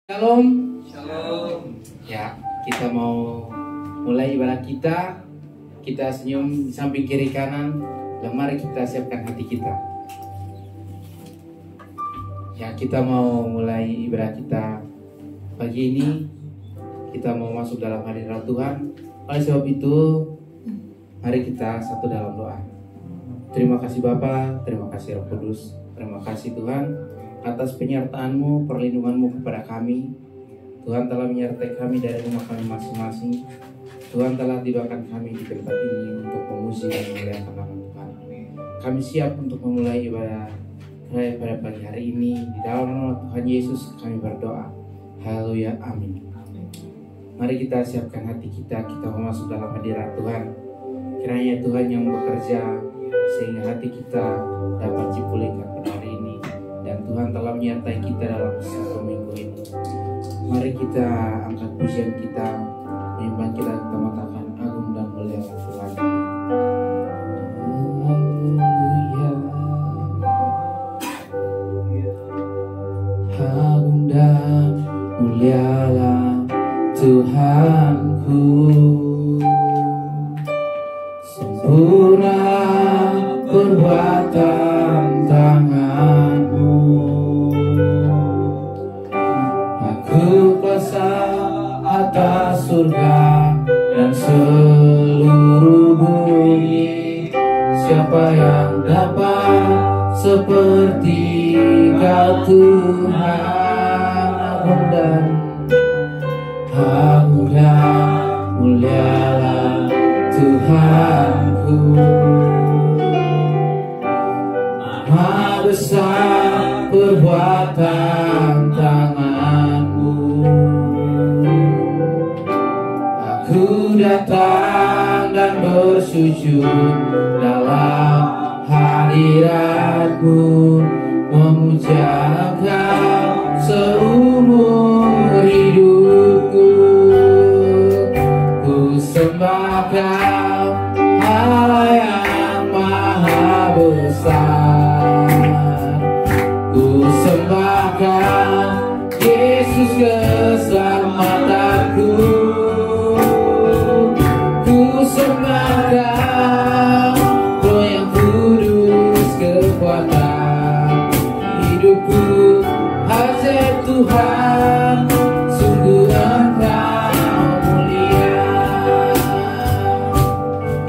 Shalom. Shalom. Ya, kita mau mulai ibadah kita. Kita senyum di samping kiri kanan. Dan mari kita siapkan hati kita. Ya, kita mau mulai ibadah kita pagi ini. Kita mau masuk dalam hadirat Tuhan. Oleh sebab itu, mari kita satu dalam doa. Terima kasih Bapa, terima kasih Roh Kudus, terima kasih Tuhan atas penyertaan-Mu, perlindungan-Mu kepada kami. Tuhan telah menyertai kami dari rumah kami masing-masing. Tuhan telah tibakan kami di tempat ini untuk memuji dan memuliakan nama Tuhan. Kami siap untuk memulai ibadah raya pada pagi hari ini. Di dalam nama Tuhan Yesus kami berdoa. Haleluya, amin. Mari kita siapkan hati kita. Kita mau masuk dalam hadirat Tuhan. Kiranya Tuhan yang bekerja sehingga hati kita dapat dipulihkan pada hari ini. Dan Tuhan telah menyertai kita dalam satu minggu ini. Mari kita angkat pujian kita, menyembah kita mengatakan agung dan mulia Tuhan. Haleluya. Agung dan mulialah Tuhanku. Sempurna perbuatan tangan-Mu. Aku kuasa atas surga dan seluruh bumi. Siapa yang dapat seperti Kau Tuhan? Agung dan mulialah Tuhanku. Maha besar perbuatan tangan-Mu. Aku datang dan bersujud dalam hadirat-Mu, memuja Engkau seumur hidupku. Ku sembah Kau, Allah yang maha besar. Ku sembah Kau, Yesus keselamatanku. Ku sembah Kau, Roh yang kudus kekuatan hidupku. Hadirat Tuhan, sungguh Engkau mulia.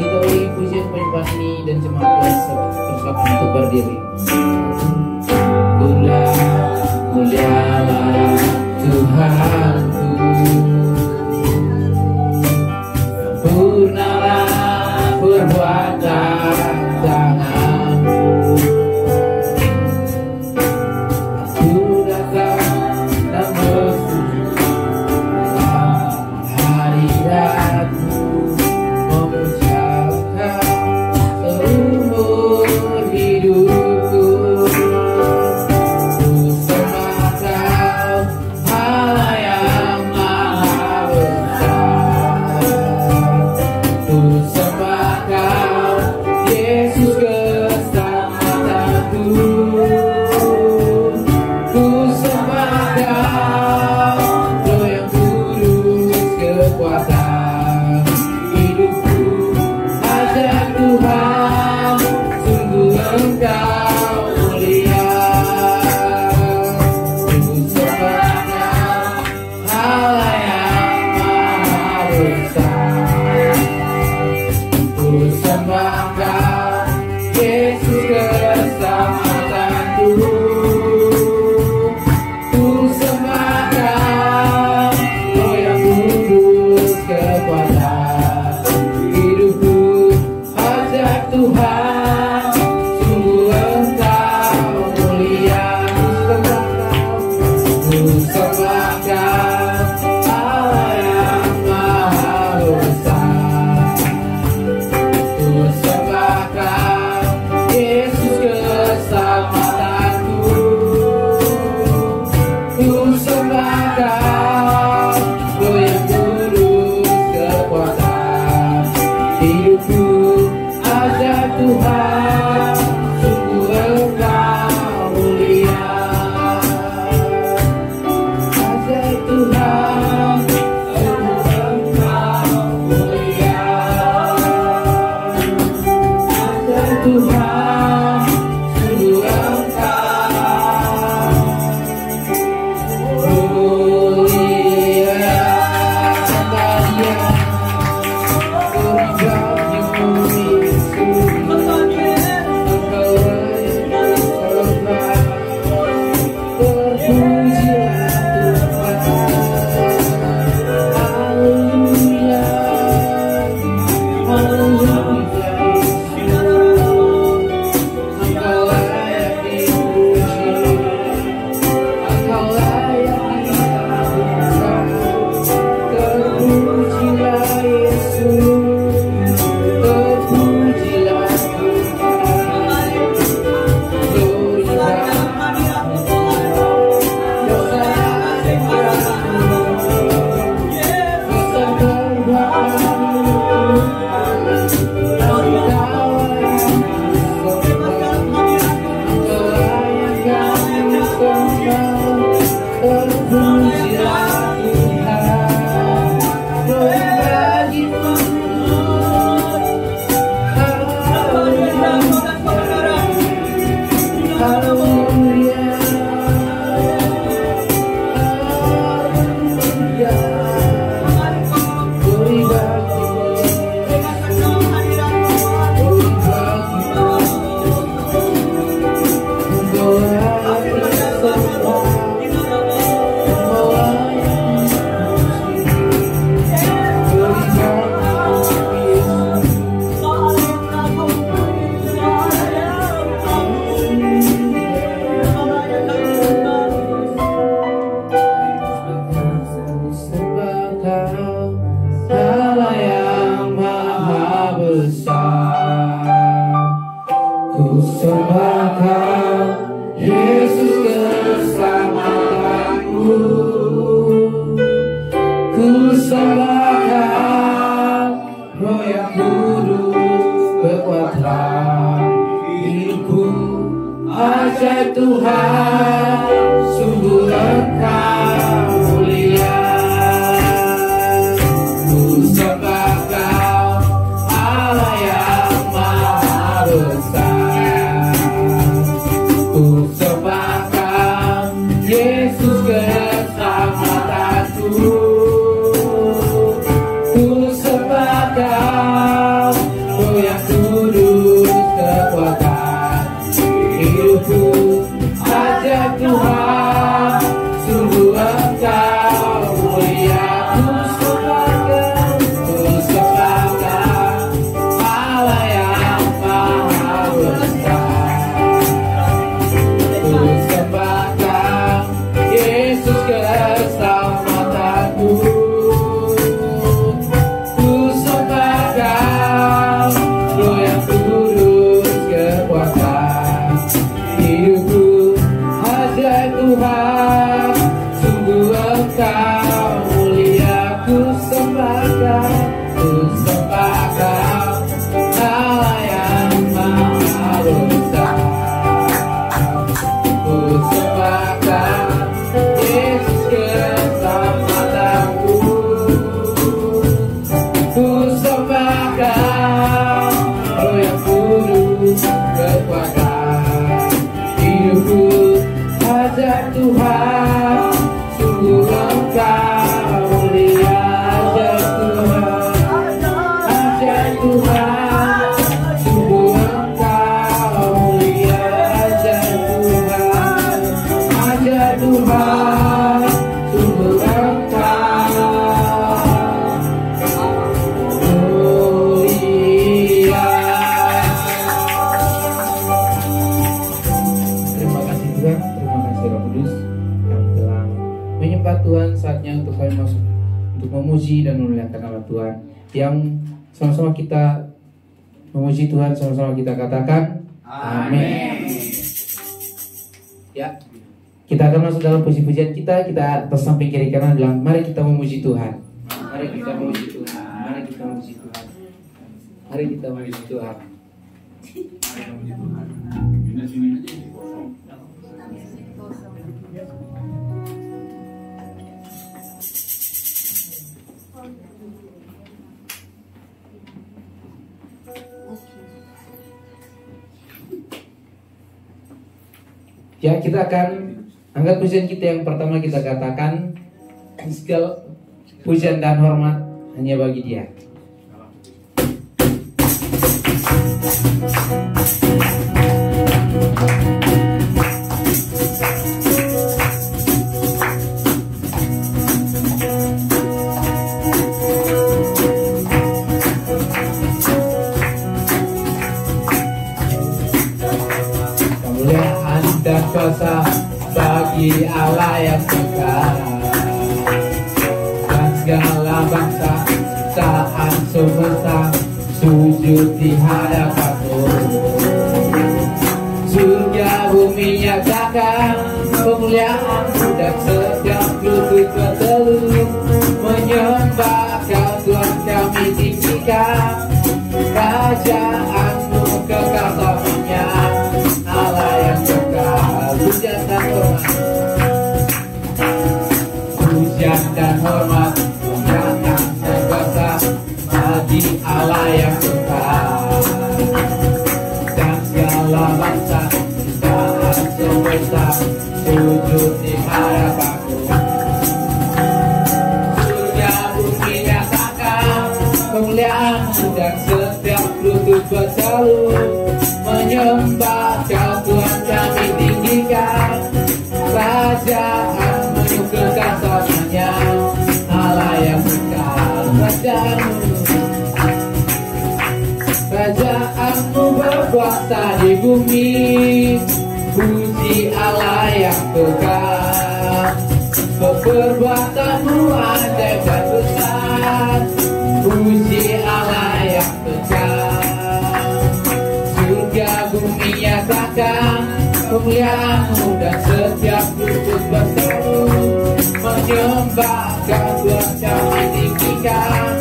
Kita beri pujian penyembahan ini dan jemaat Tuhan persilakan untuk berdiri. Mulialah Tuhanku. Sempurnalah perbuatan tangan-Mu. Aku datang dan bersujud dalam hadirat-Mu, memuja Engkau seumur hidupku. Ku sembah Kau, Allah yang maha besar. Ku sembah Kau, Dan memuliakan Allah Tuhan. Yang sama-sama kita memuji Tuhan, sama-sama kita katakan amin. Ya, kita akan masuk dalam puji-pujian kita. Kita atas samping kiri kanan bilang, mari kita memuji Tuhan. Mari kita memuji Tuhan. Mari kita memuji Tuhan. Mari kita memuji Tuhan. Ya, kita akan angkat pujian kita yang pertama. Kita katakan segala pujian dan hormat hanya bagi Dia. puji Allah yang kekal. Dan segala bangsa ciptaan semesta sujud di hadapanmu. Surga bumi nyatakan kemuliaan-Mu, dan setiap lutut bertelut menyembah Kau. Tuhan kami tinggikan, kerajaan-Mu kekal selamanya. Allah yang kekal, pujian dan hormat, pujian dan hormat, kemuliaan dan kuasa bagi Allah yang kekal. Dan segala bangsa ciptaan semesta sujud di hadapan-Mu. Surga bumi nyatakan kemuliaan-Mu, dan setiap lutut bertelut menyembah Kau. Tuhan kami tinggikan, kerajaan-Mu kekal selamanya. Allah yang kekal, kerajaan-Mu berkuasa di bumi. Puji Allah yang kekal, perbuatan-Mu ajaib dan besar. Puji Allah yang kekal, surga bumi nyatakan kemuliaan-Mu, dan setiap lutut bertelut menyembah Kau. Tuhan kami tinggikan,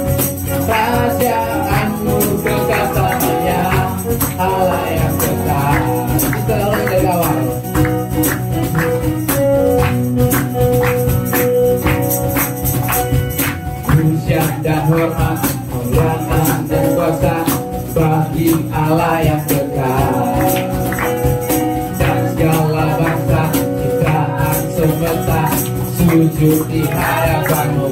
kerajaan-Mu kekal selamanya. Allah yang kekal. Kita ulang dari awal. Pujian dan hormat, kemuliaan dan kuasa bagi Allah yang kekal. Dan segala bangsa ciptaan semesta sujud di hadapan-Mu.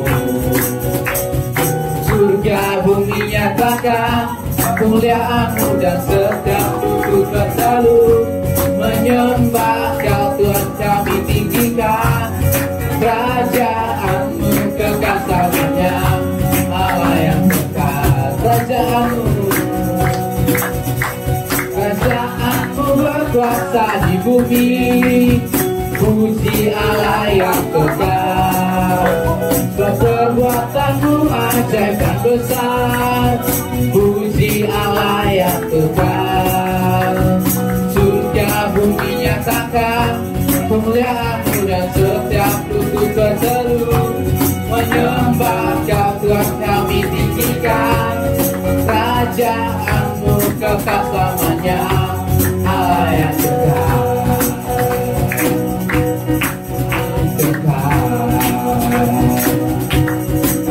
Surga bumi nyatakan kemuliaan-Mu, dan setiap lutut bertelut menyembah Kau. Tuhan kami tinggikan, kerajaan-Mu kekal selamanya. Allah yang kekal, kerajaan-Mu berkuasa di bumi. Puji Allah yang kekal, perbuatan-Mu ajaib dan besar. Puji Allah yang kekal, surga bumi nyatakan kemuliaan-Mu, dan setiap lutut bertelut menyembah Kau. Tuhan kami tinggikan, kerajaan-Mu kekal selamanya. Allah yang kekal,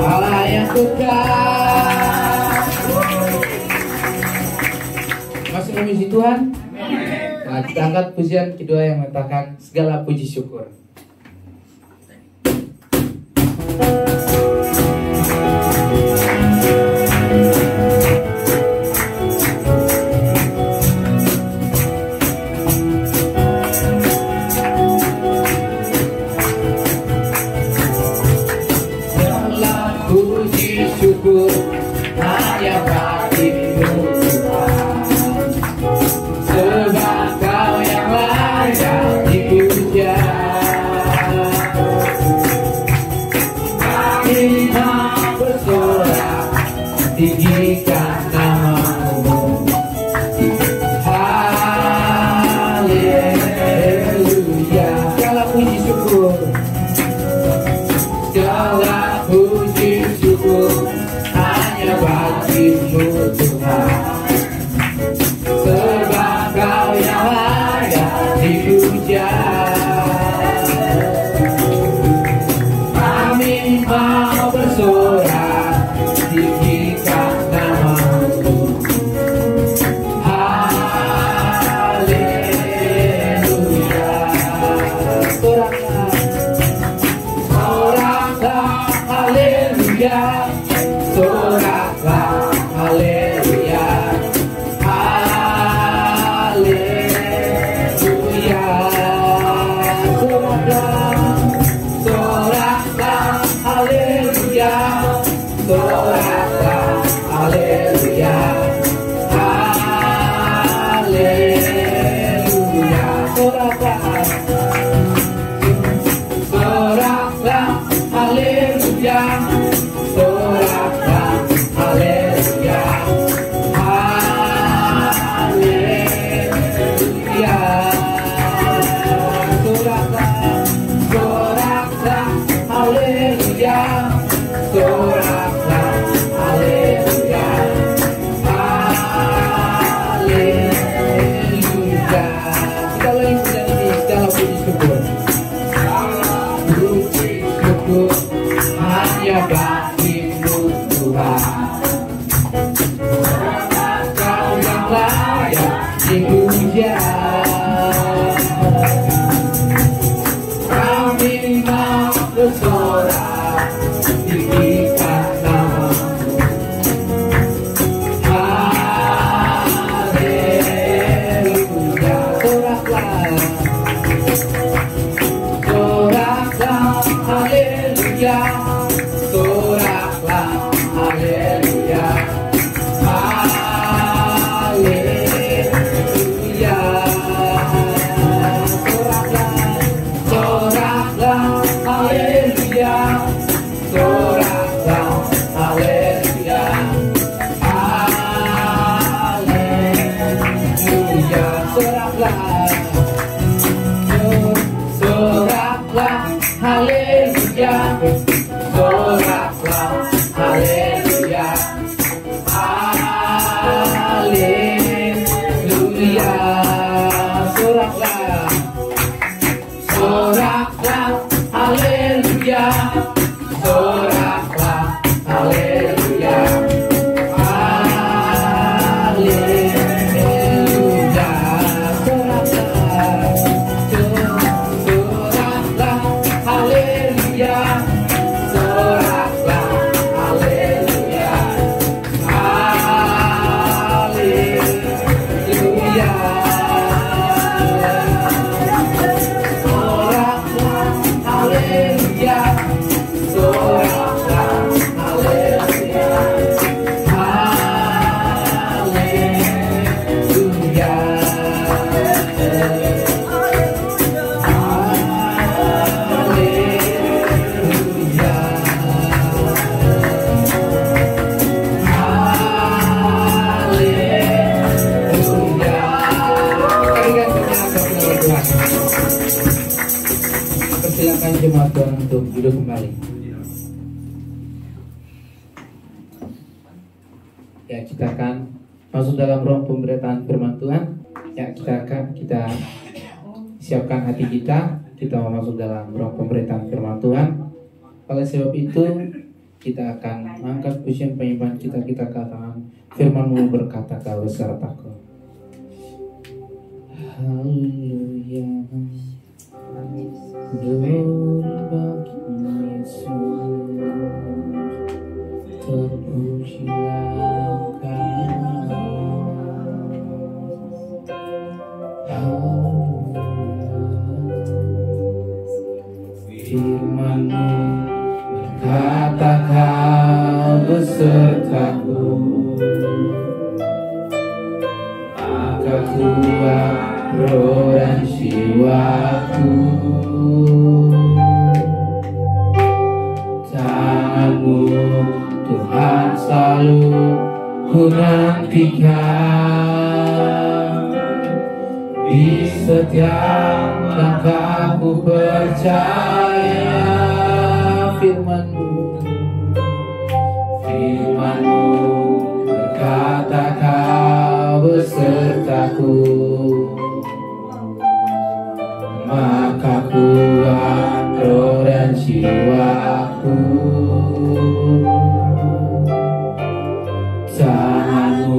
Allah yang kekal. Masih memisi Tuhan. Nah, kita angkat pujian kedua yang mengatakan segala puji syukur. Hanya bagi-Mu Tuhan, sebab Kau yang layak dipuja. Kita bersorak, tinggikan nama-Mu. Haleluya. Segala puji syukur, segala puji syukur hanya bagi-Mu Tuhan. untuk duduk kembali. Ya, kita akan masuk dalam ruang pemberitaan firman Tuhan. Ya, kita siapkan hati kita mau masuk dalam ruang pemberitaan firman Tuhan. Oleh sebab itu, kita akan mengangkat pujian penyembahan kita katakan, firman-Mu berkata kau besertaku. Haleluya. Glory bagi Yesus, terpujilah Kau. Firman-Mu berkata kau besertaku, maka kuat roh dan jiwaku. Tangan-Mu Tuhan selalu ku nantikan, di setiap langkahku percaya. Firman-Mu berkata kau besertaku, maka kuat roh dan jiwaku. Tangan-Mu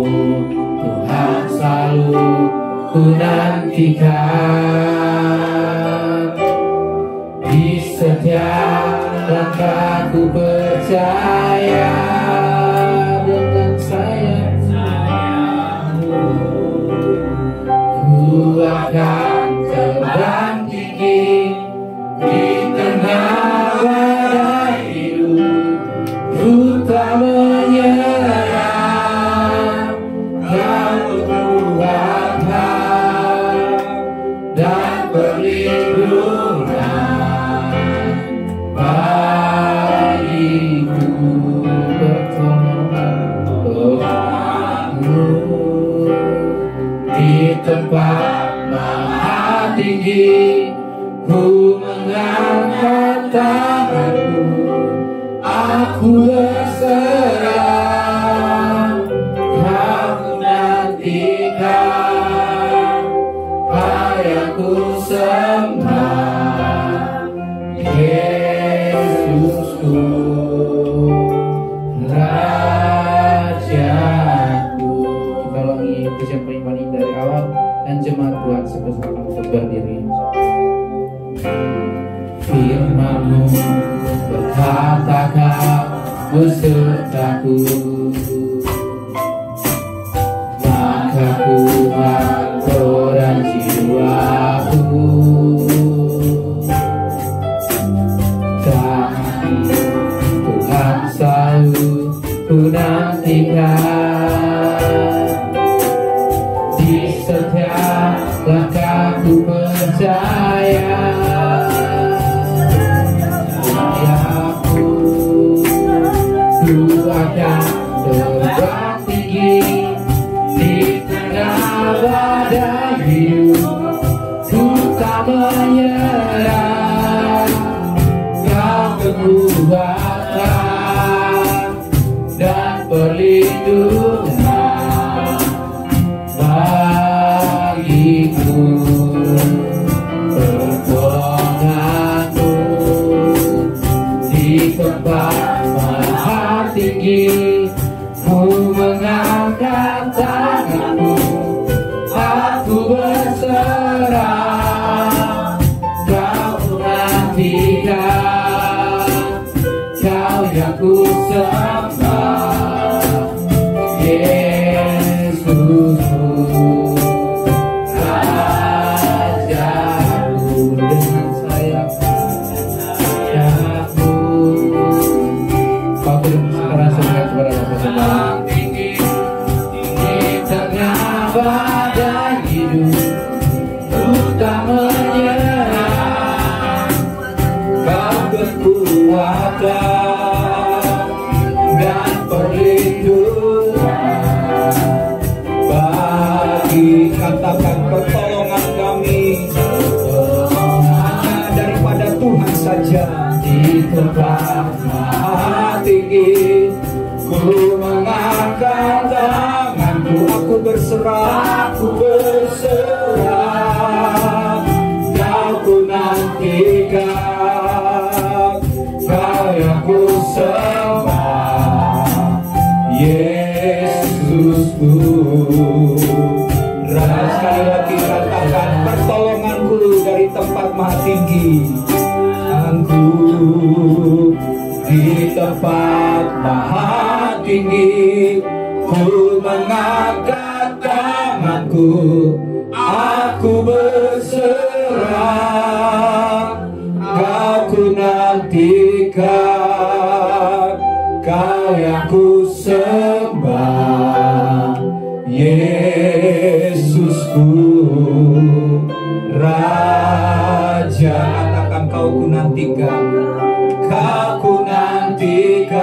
Tuhan selalu ku nantikan, di setiap langkahku percaya. Dengan sayap-Mu ku akan terbang tinggi di tengah badai hidup. Ku tak menyerah, Kau kekuatan dan perlindungan bagiku. Bertolongmu di tempat maha tinggi, ku mengangkat tanganku, aku berserah. Kau nantikan, aku sembah Yesusku, Rajaku. Kita ulangi pujian penyembahan ini dari awal, dan jemaat Tuhan sebesar untuk berdiri. Firman-Mu berkata kau besertaku, maka kuat roh dan jiwaku. Tangan-Mu Tuhan selalu ku nantikan, di setiap langkahku percaya. Ku akan terbang tinggi di tengah badai hidup. Ku tak menyerah, Kau kekuatan dan perlindungan bagiku. Pertolongan-Mu di tempat maha tinggi, ku mengangkat tanganku, aku berserah. Kau nantikan, Kau yang ku sembah, Yesusku, Rajaku. Dengan sayap-Mu Kau terasa kepada Bapa. Di tengah tempat maha tinggi. Ku mengangkat tanganku, aku berserah, Kau ku nantikan, Kau yang ku sembah, Yesusku. Sekali lagi katakan, pertolonganku dari tempat maha tinggi. Aku di tempat maha tinggi, ku mengangkat tanganku, aku berserah. Kau ku nantikan, Kau yang ku sembah, Yesusku, Raja. Katakan, Kau ku nantikan, Kau ku nantikan,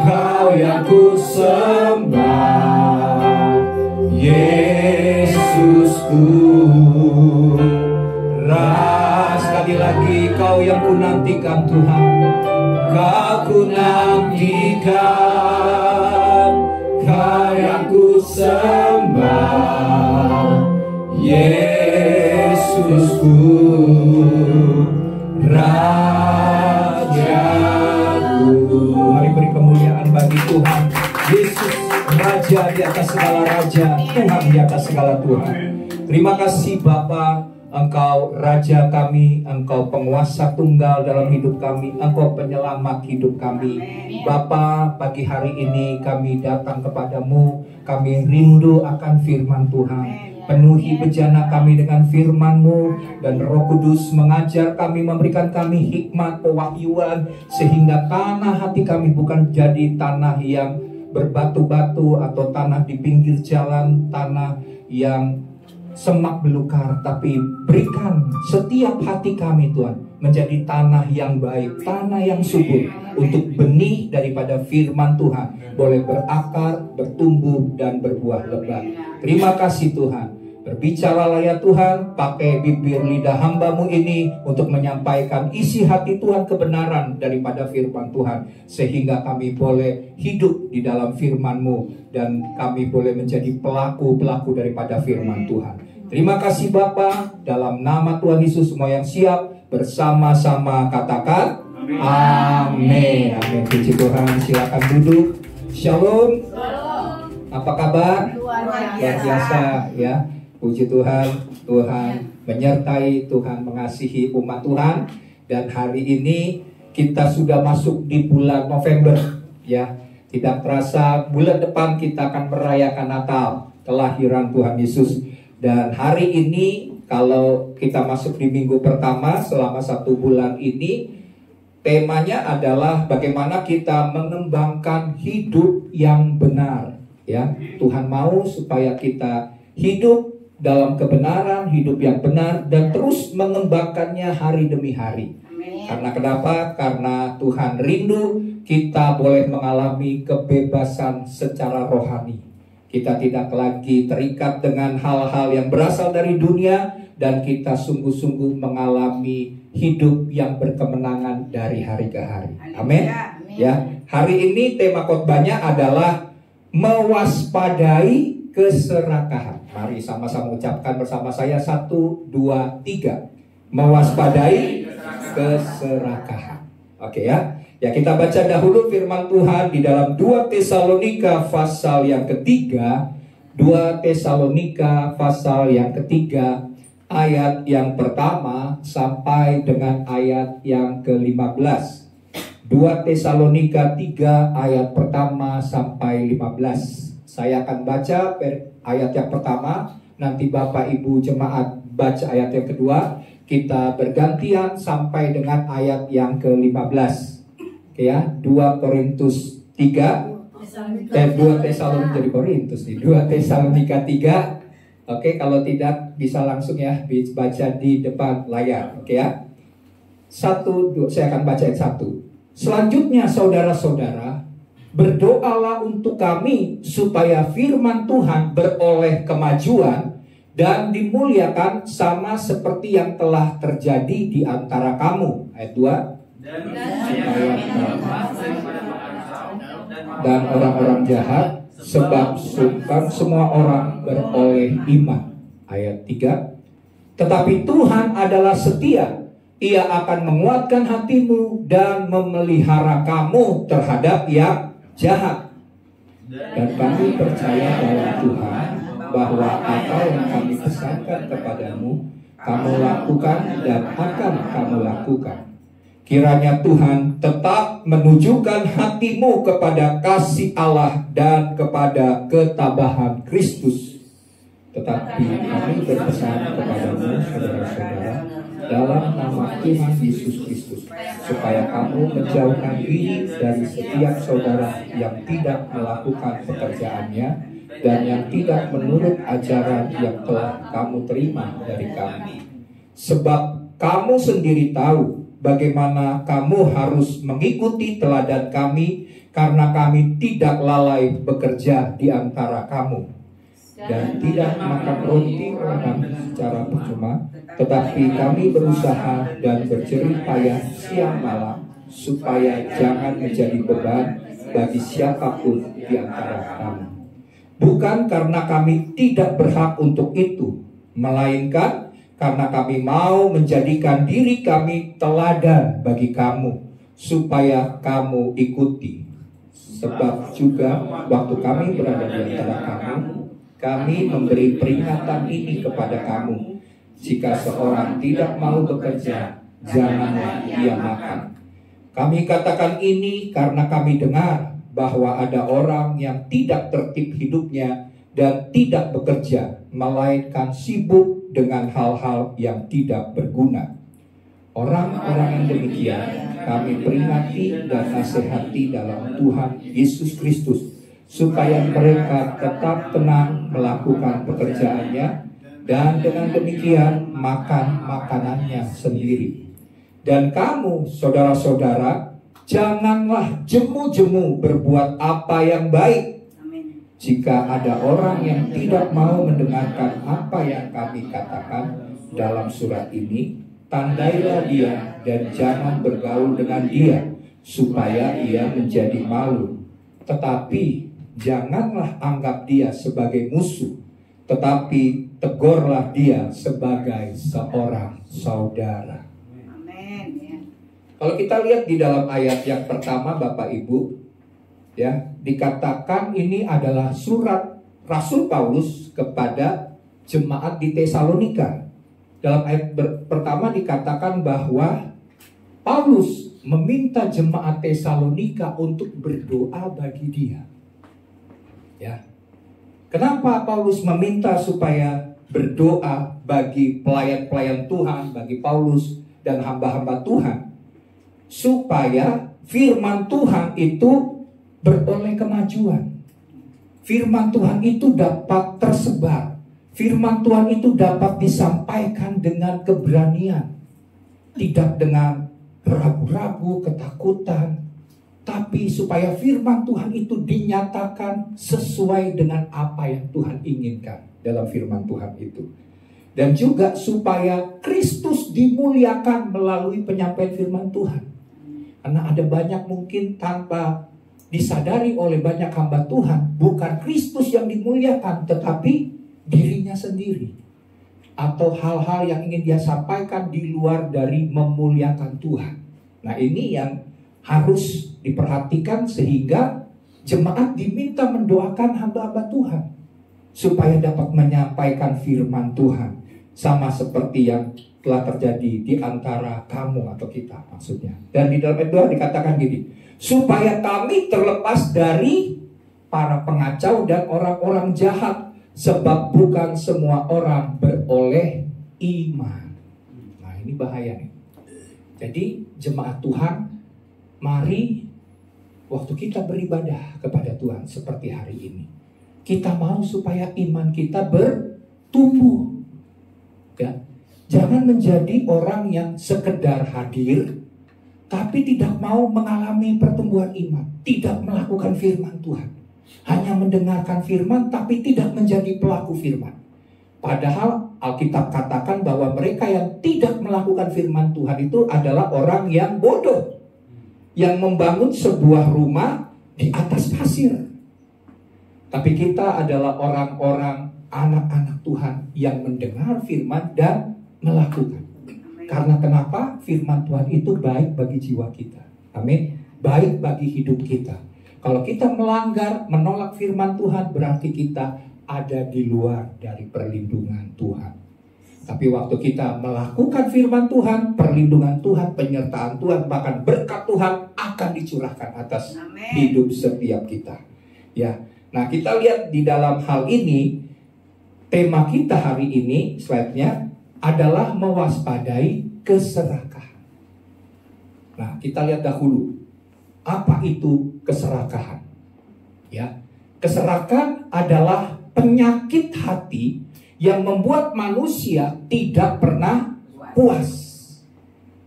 Kau yang ku sembah, Yesusku, Raja. Sekali lagi, Kau yang ku nantikan Tuhan, Kau ku nantikan, Kau yang ku sembah, Yesusku, Rajaku. Mari beri kemuliaan bagi Tuhan Yesus, Raja di atas segala raja, Tuhan di atas segala Tuhan. Terima kasih Bapa, Engkau Raja kami, Engkau penguasa tunggal dalam hidup kami, Engkau penyelamat hidup kami. Bapa, pagi hari ini kami datang kepadamu, kami rindu akan firman Tuhan. Penuhi bejana kami dengan firman-Mu, dan Roh Kudus mengajar kami, memberikan kami hikmat, pewahyuan, sehingga tanah hati kami bukan jadi tanah yang berbatu-batu atau tanah di pinggir jalan, tanah yang semak belukar, tapi berikan setiap hati kami Tuhan menjadi tanah yang baik, tanah yang subur, untuk benih daripada firman Tuhan boleh berakar, bertumbuh, dan berbuah lebat. Terima kasih Tuhan. Berbicaralah ya Tuhan, pakai bibir lidah hamba-Mu ini untuk menyampaikan isi hati Tuhan, kebenaran daripada firman Tuhan, sehingga kami boleh hidup di dalam firman-Mu, dan kami boleh menjadi pelaku-pelaku daripada firman Tuhan. Terima kasih Bapa, dalam nama Tuhan Yesus semua yang siap bersama-sama katakan amin. Amin. Puji Tuhan, silakan duduk. Shalom. Apa kabar? Luar biasa ya. Puji Tuhan, Tuhan menyertai, Tuhan mengasihi umat Tuhan. Dan hari ini kita sudah masuk di bulan November ya. Tidak terasa bulan depan kita akan merayakan Natal, kelahiran Tuhan Yesus. Dan hari ini kalau kita masuk di minggu pertama selama 1 bulan ini, temanya adalah bagaimana kita mengembangkan hidup yang benar ya. Tuhan mau supaya kita hidup dalam kebenaran, hidup yang benar, dan terus mengembangkannya hari demi hari. Amin. Karena kenapa? Karena Tuhan rindu kita boleh mengalami kebebasan secara rohani. Kita tidak lagi terikat dengan hal-hal yang berasal dari dunia, dan kita sungguh-sungguh mengalami hidup yang berkemenangan dari hari ke hari. Amin. Ya, hari ini tema khotbahnya adalah mewaspadai keserakahan. Mari sama-sama ucapkan bersama saya, 1, 2, 3. Mewaspadai keserakahan. Oke ya. Ya, kita baca dahulu firman Tuhan di dalam 2 Tesalonika pasal yang ketiga. 2 Tesalonika pasal yang ketiga, ayat yang pertama sampai dengan ayat yang ke-15. 2 Tesalonika 3 ayat pertama sampai 15. Saya akan baca ayat yang pertama, nanti Bapak Ibu jemaat baca ayat yang kedua. Kita bergantian sampai dengan ayat yang ke-15. Oke ya, 2 Korintus 3. 2 Tesalonika jadi Korintus nih. 2 Tesalonika 3. Oke, kalau tidak bisa langsung ya baca di depan layar. Oke ya. 1, 2, saya akan baca ayat 1. Selanjutnya saudara-saudara, berdoalah untuk kami supaya firman Tuhan beroleh kemajuan dan dimuliakan sama seperti yang telah terjadi di antara kamu. Ayat 2. Dan orang-orang jahat, sebab bukan semua orang beroleh iman. Ayat 3. Tetapi Tuhan adalah setia. Ia akan menguatkan hatimu dan memelihara kamu terhadap yang jahat. Dan kami percaya dalam Tuhan bahwa apa yang kami pesankan kepadamu, kamu lakukan dan akan kamu lakukan. Kiranya Tuhan tetap menunjukkan hatimu kepada kasih Allah dan kepada ketabahan Kristus. Tetapi kami berpesan kepadamu, saudara-saudara, dalam nama Tuhan Yesus Kristus, supaya kamu menjauhkan diri dari setiap saudara yang tidak melakukan pekerjaannya dan yang tidak menurut ajaran yang telah kamu terima dari kami. Sebab kamu sendiri tahu bagaimana kamu harus mengikuti teladan kami, karena kami tidak lalai bekerja di antara kamu dan tidak makan roti orang secara percuma, tetapi kami berusaha dan berjerih payah siang malam supaya jangan menjadi beban bagi siapapun di antara kamu. Bukan karena kami tidak berhak untuk itu, melainkan karena kami mau menjadikan diri kami teladan bagi kamu, supaya kamu ikuti. Sebab juga waktu kami berada di antara kamu, kami memberi peringatan ini kepada kamu. Jika seorang tidak mau bekerja, janganlah ia makan. Kami katakan ini karena kami dengar bahwa ada orang yang tidak tertib hidupnya dan tidak bekerja, melainkan sibuk dengan hal-hal yang tidak berguna. Orang-orang yang demikian kami peringati dan nasihati dalam Tuhan Yesus Kristus, supaya mereka tetap tenang melakukan pekerjaannya dan dengan demikian makan makanannya sendiri. Dan kamu, saudara-saudara, janganlah jemu-jemu berbuat apa yang baik. Jika ada orang yang tidak mau mendengarkan apa yang kami katakan dalam surat ini, tandailah dia dan jangan bergaul dengan dia, supaya ia menjadi malu. Tetapi janganlah anggap dia sebagai musuh, tetapi tegurlah dia sebagai seorang saudara. Amin. Kalau kita lihat di dalam ayat yang pertama, Bapak Ibu, ya, dikatakan ini adalah surat Rasul Paulus kepada jemaat di Tesalonika. Dalam ayat pertama dikatakan bahwa Paulus meminta jemaat Tesalonika untuk berdoa bagi dia. Ya. Kenapa Paulus meminta supaya berdoa bagi pelayan-pelayan Tuhan, bagi Paulus dan hamba-hamba Tuhan? Supaya firman Tuhan itu beroleh kemajuan. Firman Tuhan itu dapat tersebar. Firman Tuhan itu dapat disampaikan dengan keberanian, tidak dengan ragu-ragu, ketakutan, tapi supaya firman Tuhan itu dinyatakan sesuai dengan apa yang Tuhan inginkan dalam firman Tuhan itu. Dan juga supaya Kristus dimuliakan melalui penyampaian firman Tuhan. Karena ada banyak mungkin tanpa disadari oleh banyak hamba Tuhan, bukan Kristus yang dimuliakan, tetapi dirinya sendiri. Atau hal-hal yang ingin dia sampaikan di luar dari memuliakan Tuhan. Nah, ini yang harus diperhatikan sehingga jemaat diminta mendoakan hamba-hamba Tuhan supaya dapat menyampaikan firman Tuhan, sama seperti yang telah terjadi di antara kamu atau kita maksudnya. Dan di dalam ayat 2 dikatakan gini, supaya kami terlepas dari para pengacau dan orang-orang jahat, sebab bukan semua orang beroleh iman. Nah, ini bahaya nih. Jadi jemaat Tuhan, mari waktu kita beribadah kepada Tuhan seperti hari ini, kita mau supaya iman kita bertumbuh. Ya. Jangan menjadi orang yang sekedar hadir tapi tidak mau mengalami pertumbuhan iman, tidak melakukan firman Tuhan. Hanya mendengarkan firman tapi tidak menjadi pelaku firman. Padahal Alkitab katakan bahwa mereka yang tidak melakukan firman Tuhan itu adalah orang yang bodoh, yang membangun sebuah rumah di atas pasir. Tapi kita adalah orang-orang, anak-anak Tuhan yang mendengar firman dan melakukan. Karena kenapa? Firman Tuhan itu baik bagi jiwa kita. Amin. Baik bagi hidup kita. Kalau kita melanggar, menolak firman Tuhan, berarti kita ada di luar dari perlindungan Tuhan. Tapi waktu kita melakukan firman Tuhan, perlindungan Tuhan, penyertaan Tuhan, bahkan berkat Tuhan akan dicurahkan atas hidup setiap kita. Ya. Nah, kita lihat di dalam hal ini, tema kita hari ini, slide-nya adalah mewaspadai keserakahan. Nah, kita lihat dahulu apa itu keserakahan. Ya, keserakahan adalah penyakit hati yang membuat manusia tidak pernah puas.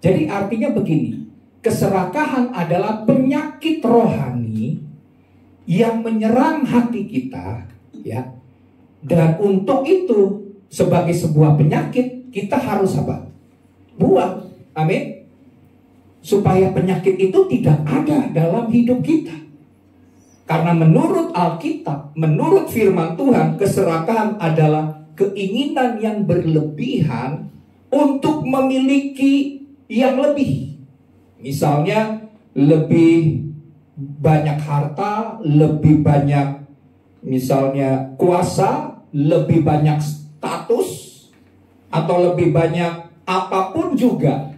Jadi artinya begini, keserakahan adalah penyakit rohani yang menyerang hati kita, ya. Dan untuk itu, sebagai sebuah penyakit, kita harus apa? Buang. Amin. Supaya penyakit itu tidak ada dalam hidup kita. Karena menurut Alkitab, menurut firman Tuhan, keserakahan adalah keinginan yang berlebihan untuk memiliki yang lebih. Misalnya, lebih banyak harta, lebih banyak misalnya kuasa, lebih banyak status, atau lebih banyak apapun juga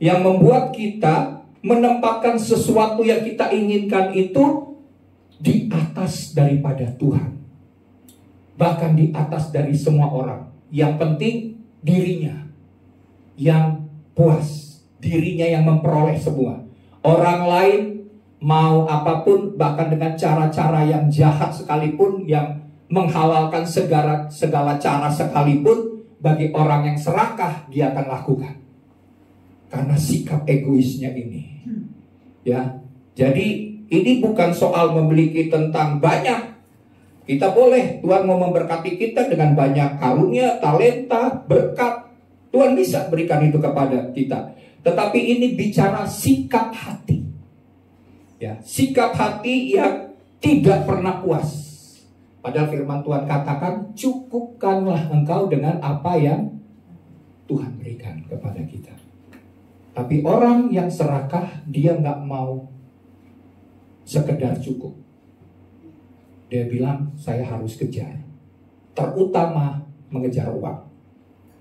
yang membuat kita menempatkan sesuatu yang kita inginkan itu di atas daripada Tuhan, bahkan di atas dari semua orang. Yang penting dirinya yang puas, dirinya yang memperoleh semua. Orang lain mau apapun, bahkan dengan cara-cara yang jahat sekalipun, yang menghalalkan segala cara sekalipun, bagi orang yang serakah dia akan lakukan. Karena sikap egoisnya ini. Ya. Jadi ini bukan soal memiliki tentang banyak. Kita boleh, Tuhan mau memberkati kita dengan banyak karunia, talenta, berkat. Tuhan bisa berikan itu kepada kita. Tetapi ini bicara sikap hati. Ya, sikap hati yang tidak pernah puas. Padahal firman Tuhan katakan, cukupkanlah engkau dengan apa yang Tuhan berikan kepada kita. Tapi orang yang serakah, dia nggak mau sekedar cukup. Dia bilang, saya harus kejar. Terutama mengejar uang,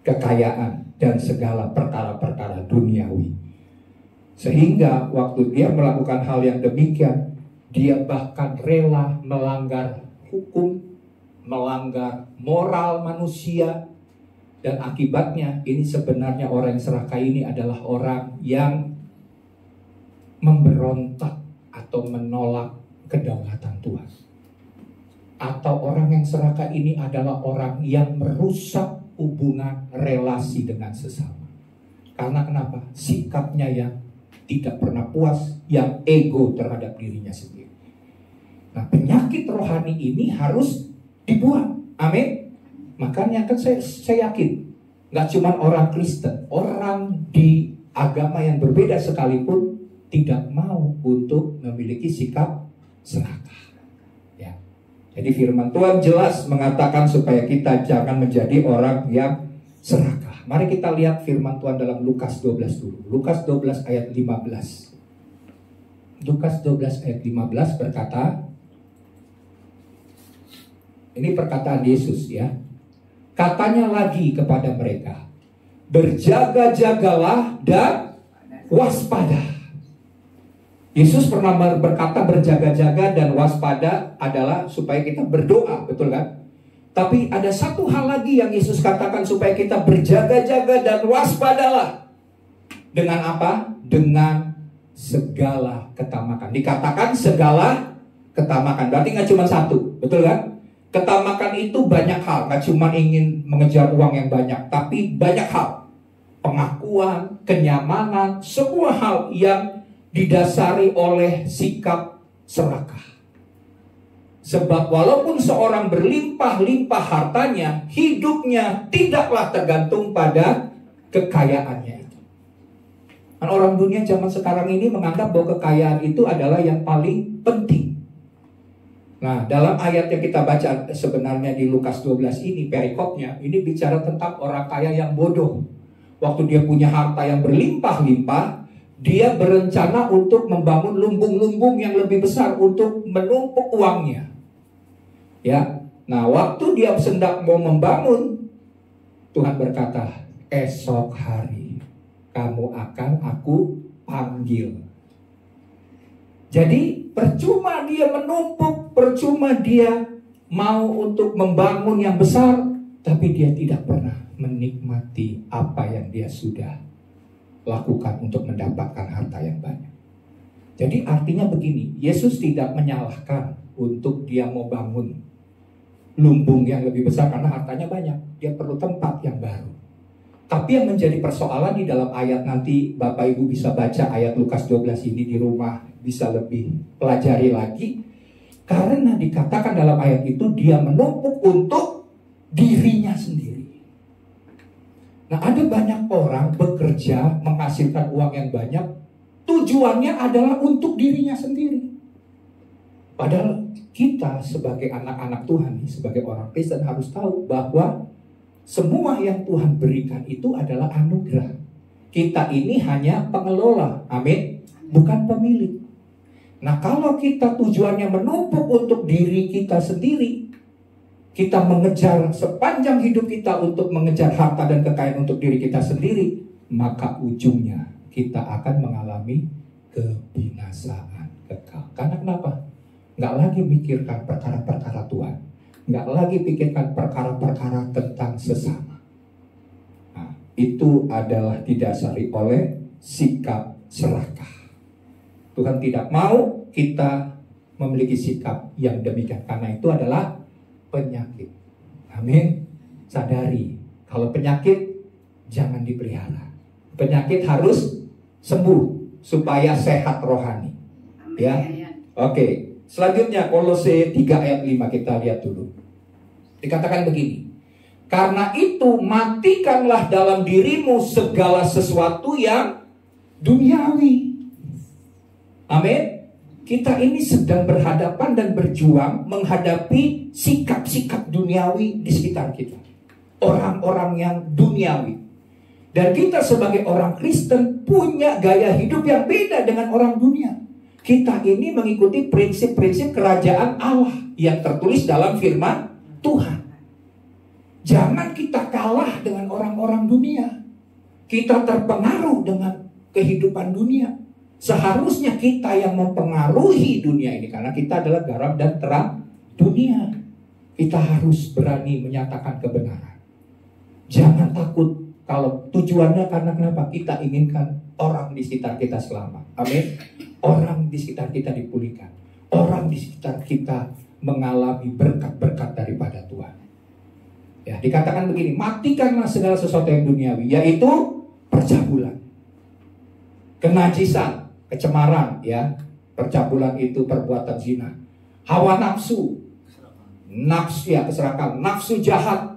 kekayaan, dan segala perkara-perkara duniawi. Sehingga waktu dia melakukan hal yang demikian, dia bahkan rela melanggar hukum, melanggar moral manusia. Dan akibatnya ini sebenarnya orang yang serakah ini adalah orang yang memberontak atau menolak kedaulatan Tuhan. Atau orang yang serakah ini adalah orang yang merusak hubungan relasi dengan sesama. Karena kenapa? Sikapnya yang tidak pernah puas, yang ego terhadap dirinya sendiri. Nah, penyakit rohani ini harus dibuang. Amin. Makanya kan saya yakin, nggak cuma orang Kristen, orang di agama yang berbeda sekalipun tidak mau untuk memiliki sikap serakah. Ya. Jadi firman Tuhan jelas mengatakan supaya kita jangan menjadi orang yang serakah. Mari kita lihat firman Tuhan dalam Lukas 12 dulu. Lukas 12 ayat 15. Lukas 12 ayat 15 berkata, ini perkataan Yesus ya. Katanya lagi kepada mereka, berjaga-jagalah dan waspada. Yesus pernah berkata berjaga-jaga dan waspada adalah supaya kita berdoa, betul kan? Tapi ada satu hal lagi yang Yesus katakan supaya kita berjaga-jaga dan waspadalah. Dengan apa? Dengan segala ketamakan. Dikatakan segala ketamakan, berarti nggak cuma satu, betul kan? Ketamakan itu banyak hal, nggak cuma ingin mengejar uang yang banyak, tapi banyak hal. Pengakuan, kenyamanan, semua hal yang didasari oleh sikap serakah. Sebab walaupun seorang berlimpah-limpah hartanya, hidupnya tidaklah tergantung pada kekayaannya itu. Dan orang dunia zaman sekarang ini menganggap bahwa kekayaan itu adalah yang paling penting. Nah, dalam ayat yang kita baca sebenarnya di Lukas 12 ini, perikopnya, ini bicara tentang orang kaya yang bodoh. Waktu dia punya harta yang berlimpah-limpah, dia berencana untuk membangun lumbung-lumbung yang lebih besar untuk menumpuk uangnya. Ya, nah waktu dia hendak mau membangun, Tuhan berkata, esok hari kamu akan aku panggil. Jadi percuma dia menumpuk, percuma dia mau untuk membangun yang besar, tapi dia tidak pernah menikmati apa yang dia sudah lakukan untuk mendapatkan harta yang banyak. Jadi artinya begini, Yesus tidak menyalahkan untuk dia mau bangun lumbung yang lebih besar karena hartanya banyak. Dia perlu tempat yang baru. Tapi yang menjadi persoalan di dalam ayat, nanti Bapak Ibu bisa baca ayat Lukas 12 ini di rumah, bisa lebih pelajari lagi. Karena dikatakan dalam ayat itu dia menumpuk untuk dirinya sendiri. Nah, ada banyak orang bekerja menghasilkan uang yang banyak, tujuannya adalah untuk dirinya sendiri. Padahal kita sebagai anak-anak Tuhan, sebagai orang Kristen harus tahu bahwa semua yang Tuhan berikan itu adalah anugerah. Kita ini hanya pengelola, amin, bukan pemilik. Nah, kalau kita tujuannya menumpuk untuk diri kita sendiri, kita mengejar sepanjang hidup kita untuk mengejar harta dan kekayaan untuk diri kita sendiri, maka ujungnya kita akan mengalami kebinasaan kekal. Karena kenapa? Nggak lagi mikirkan perkara-perkara Tuhan, nggak lagi pikirkan perkara-perkara tentang sesama. Nah, itu adalah didasari oleh sikap serakah. Tuhan tidak mau kita memiliki sikap yang demikian, karena itu adalah penyakit. Amin. Sadari, kalau penyakit jangan dipelihara. Penyakit harus sembuh supaya sehat rohani. Ya. Oke. Selanjutnya Kolose 3 ayat 5 kita lihat dulu. Dikatakan begini. Karena itu matikanlah dalam dirimu segala sesuatu yang duniawi. Amin. Kita ini sedang berhadapan dan berjuang menghadapi sikap-sikap duniawi di sekitar kita. Orang-orang yang duniawi. Dan kita sebagai orang Kristen punya gaya hidup yang beda dengan orang dunia. Kita ini mengikuti prinsip-prinsip kerajaan Allah yang tertulis dalam firman Tuhan. Jangan kita kalah dengan orang-orang dunia. Kita terpengaruh dengan kehidupan dunia. Seharusnya kita yang mempengaruhi dunia ini, karena kita adalah garam dan terang dunia. Kita harus berani menyatakan kebenaran. Jangan takut kalau tujuannya karena kenapa? Kita inginkan orang di sekitar kita selamat. Amin. Orang di sekitar kita dipulihkan. Orang di sekitar kita mengalami berkat-berkat daripada Tuhan. Ya, dikatakan begini, matikanlah segala sesuatu yang duniawi, yaitu percabulan, kenajisan, kecemaran, ya. Percabulan itu perbuatan zina, hawa nafsu, ya, keserakahan, nafsu jahat,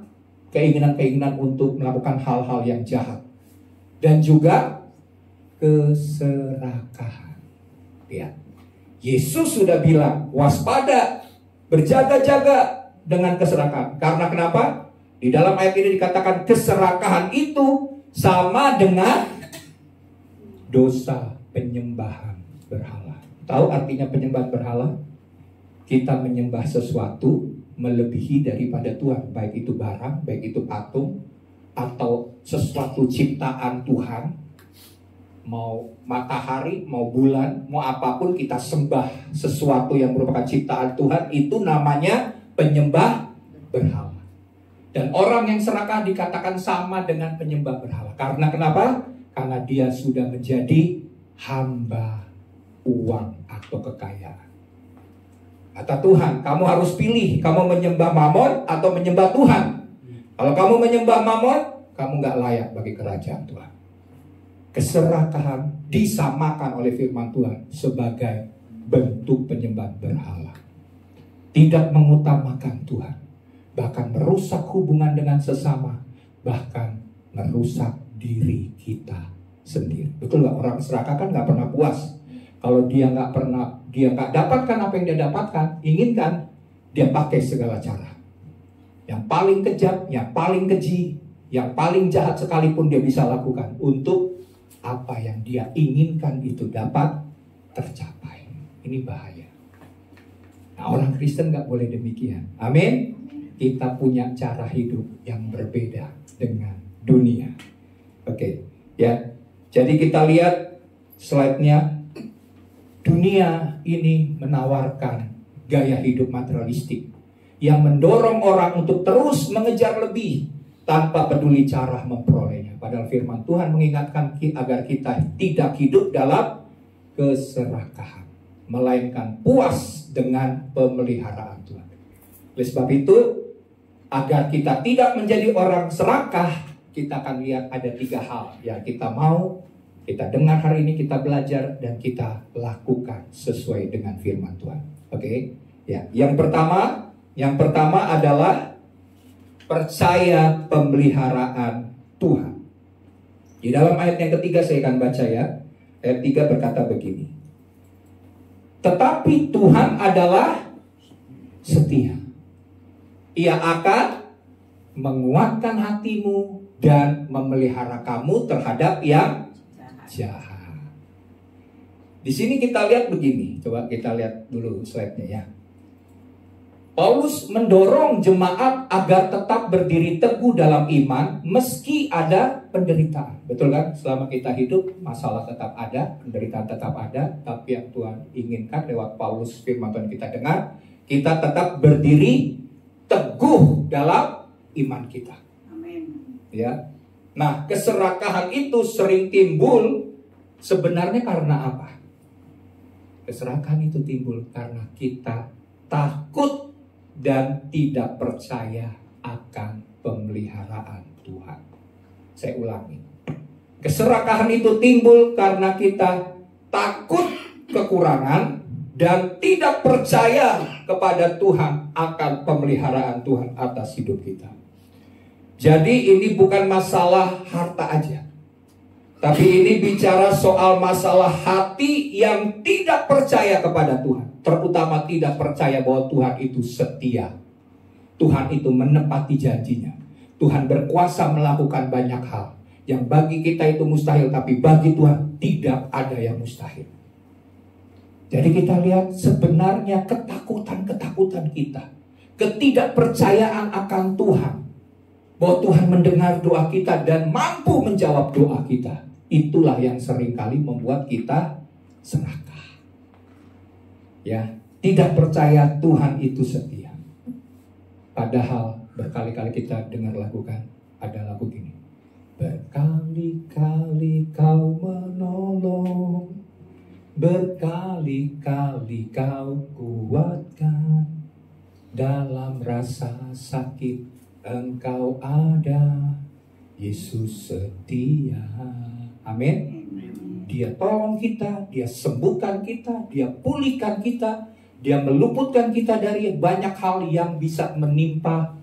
keinginan-keinginan untuk melakukan hal-hal yang jahat, dan juga keserakahan. Ya. Yesus sudah bilang, waspada, berjaga-jaga dengan keserakahan. Karena kenapa? Di dalam ayat ini dikatakan keserakahan itu sama dengan dosa penyembahan berhala. Tahu artinya penyembahan berhala? Kita menyembah sesuatu melebihi daripada Tuhan, baik itu barang, baik itu patung, atau sesuatu ciptaan Tuhan. Mau matahari, mau bulan, mau apapun kita sembah sesuatu yang merupakan ciptaan Tuhan, itu namanya penyembah berhala. Dan orang yang serakah dikatakan sama dengan penyembah berhala. Karena kenapa? Karena dia sudah menjadi hamba uang atau kekayaan. Kata Tuhan, kamu harus pilih, kamu menyembah Mamon atau menyembah Tuhan. Kalau kamu menyembah Mamon, kamu gak layak bagi kerajaan Tuhan. Keserakahan disamakan oleh firman Tuhan sebagai bentuk penyembahan berhala. tidak mengutamakan Tuhan, bahkan merusak hubungan dengan sesama, bahkan merusak diri kita sendiri. Betul nggak? Orang serakah kan nggak pernah puas. Kalau dia nggak dapatkan apa yang dia dapatkan, inginkan, dia pakai segala cara. Yang paling kejam, yang paling keji, yang paling jahat sekalipun dia bisa lakukan untuk apa yang dia inginkan itu dapat tercapai. Ini bahaya. Nah, orang Kristen nggak boleh demikian. Amin. Kita punya cara hidup yang berbeda dengan dunia. Oke, ya. Jadi kita lihat slide-nya. Dunia ini menawarkan gaya hidup materialistik yang mendorong orang untuk terus mengejar lebih tanpa peduli cara memperolehnya. Padahal firman Tuhan mengingatkan agar kita tidak hidup dalam keserakahan, melainkan puas dengan pemeliharaan Tuhan. Oleh sebab itu, agar kita tidak menjadi orang serakah, kita akan lihat ada 3 hal yang kita dengar hari ini, kita belajar dan kita lakukan sesuai dengan firman Tuhan. Oke? Ya, yang pertama adalah percaya pemeliharaan Tuhan. Di dalam ayat yang ketiga saya akan baca ya. Ayat 3 berkata begini. Tetapi Tuhan adalah setia. Ia akan menguatkan hatimu dan memelihara kamu terhadap yang jahat. Di sini kita lihat begini. Coba kita lihat dulu slide-nya ya. Paulus mendorong jemaat agar tetap berdiri teguh dalam iman meski ada penderitaan. Betul kan? Selama kita hidup, masalah tetap ada, penderitaan tetap ada. Tapi yang Tuhan inginkan lewat Paulus, firman Tuhan kita dengar, kita tetap berdiri teguh dalam iman kita. Amin. Ya. Nah, keserakahan itu sering timbul sebenarnya karena apa? Keserakahan itu timbul karena kita takut dan tidak percaya akan pemeliharaan Tuhan. Saya ulangi. Keserakahan itu timbul karena kita takut kekurangan dan tidak percaya kepada Tuhan akan pemeliharaan Tuhan atas hidup kita. Jadi ini bukan masalah harta aja. Tapi ini bicara soal masalah hati yang tidak percaya kepada Tuhan. Terutama tidak percaya bahwa Tuhan itu setia. Tuhan itu menepati janjinya. Tuhan berkuasa melakukan banyak hal. Yang bagi kita itu mustahil, tapi bagi Tuhan tidak ada yang mustahil. Jadi kita lihat sebenarnya ketakutan-ketakutan kita. Ketidakpercayaan akan Tuhan. Bahwa Tuhan mendengar doa kita dan mampu menjawab doa kita. Itulah yang seringkali membuat kita serakah. Ya, tidak percaya Tuhan itu setia. Padahal berkali-kali kita dengar lagu kan, ada lagu gini. Berkali-kali kau menolong, berkali-kali kau kuatkan, dalam rasa sakit Engkau ada, Yesus setia. Amin. Dia tolong kita, dia sembuhkan kita, dia pulihkan kita, dia meluputkan kita dari banyak hal yang bisa menimpa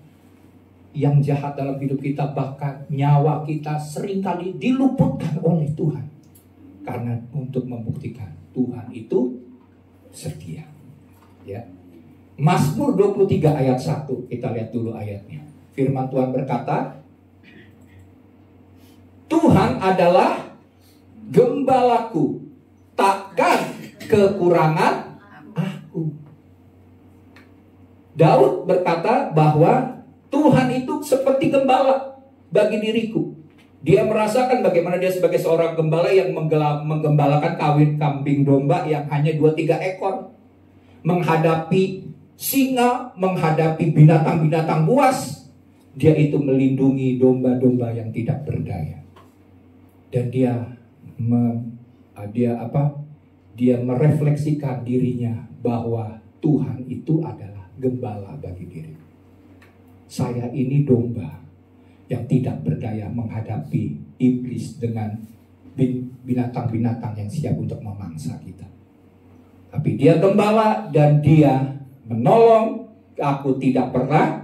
yang jahat dalam hidup kita. Bahkan nyawa kita seringkali diluputkan oleh Tuhan. Karena untuk membuktikan Tuhan itu setia. Ya. Mazmur 23 ayat 1, kita lihat dulu ayatnya. Firman Tuhan berkata, Tuhan adalah gembalaku, takkan kekurangan aku. Daud berkata bahwa Tuhan itu seperti gembala bagi diriku. Dia merasakan bagaimana dia sebagai seorang gembala yang menggembalakan kawin kambing domba yang hanya 2-3 ekor. Menghadapi singa, menghadapi binatang-binatang buas. Dia itu melindungi domba-domba yang tidak berdaya. Dan dia merefleksikan dirinya bahwa Tuhan itu adalah gembala bagi diri. Saya ini domba yang tidak berdaya menghadapi iblis dengan binatang-binatang yang siap untuk memangsa kita. Tapi dia gembala dan dia menolong, aku tidak pernah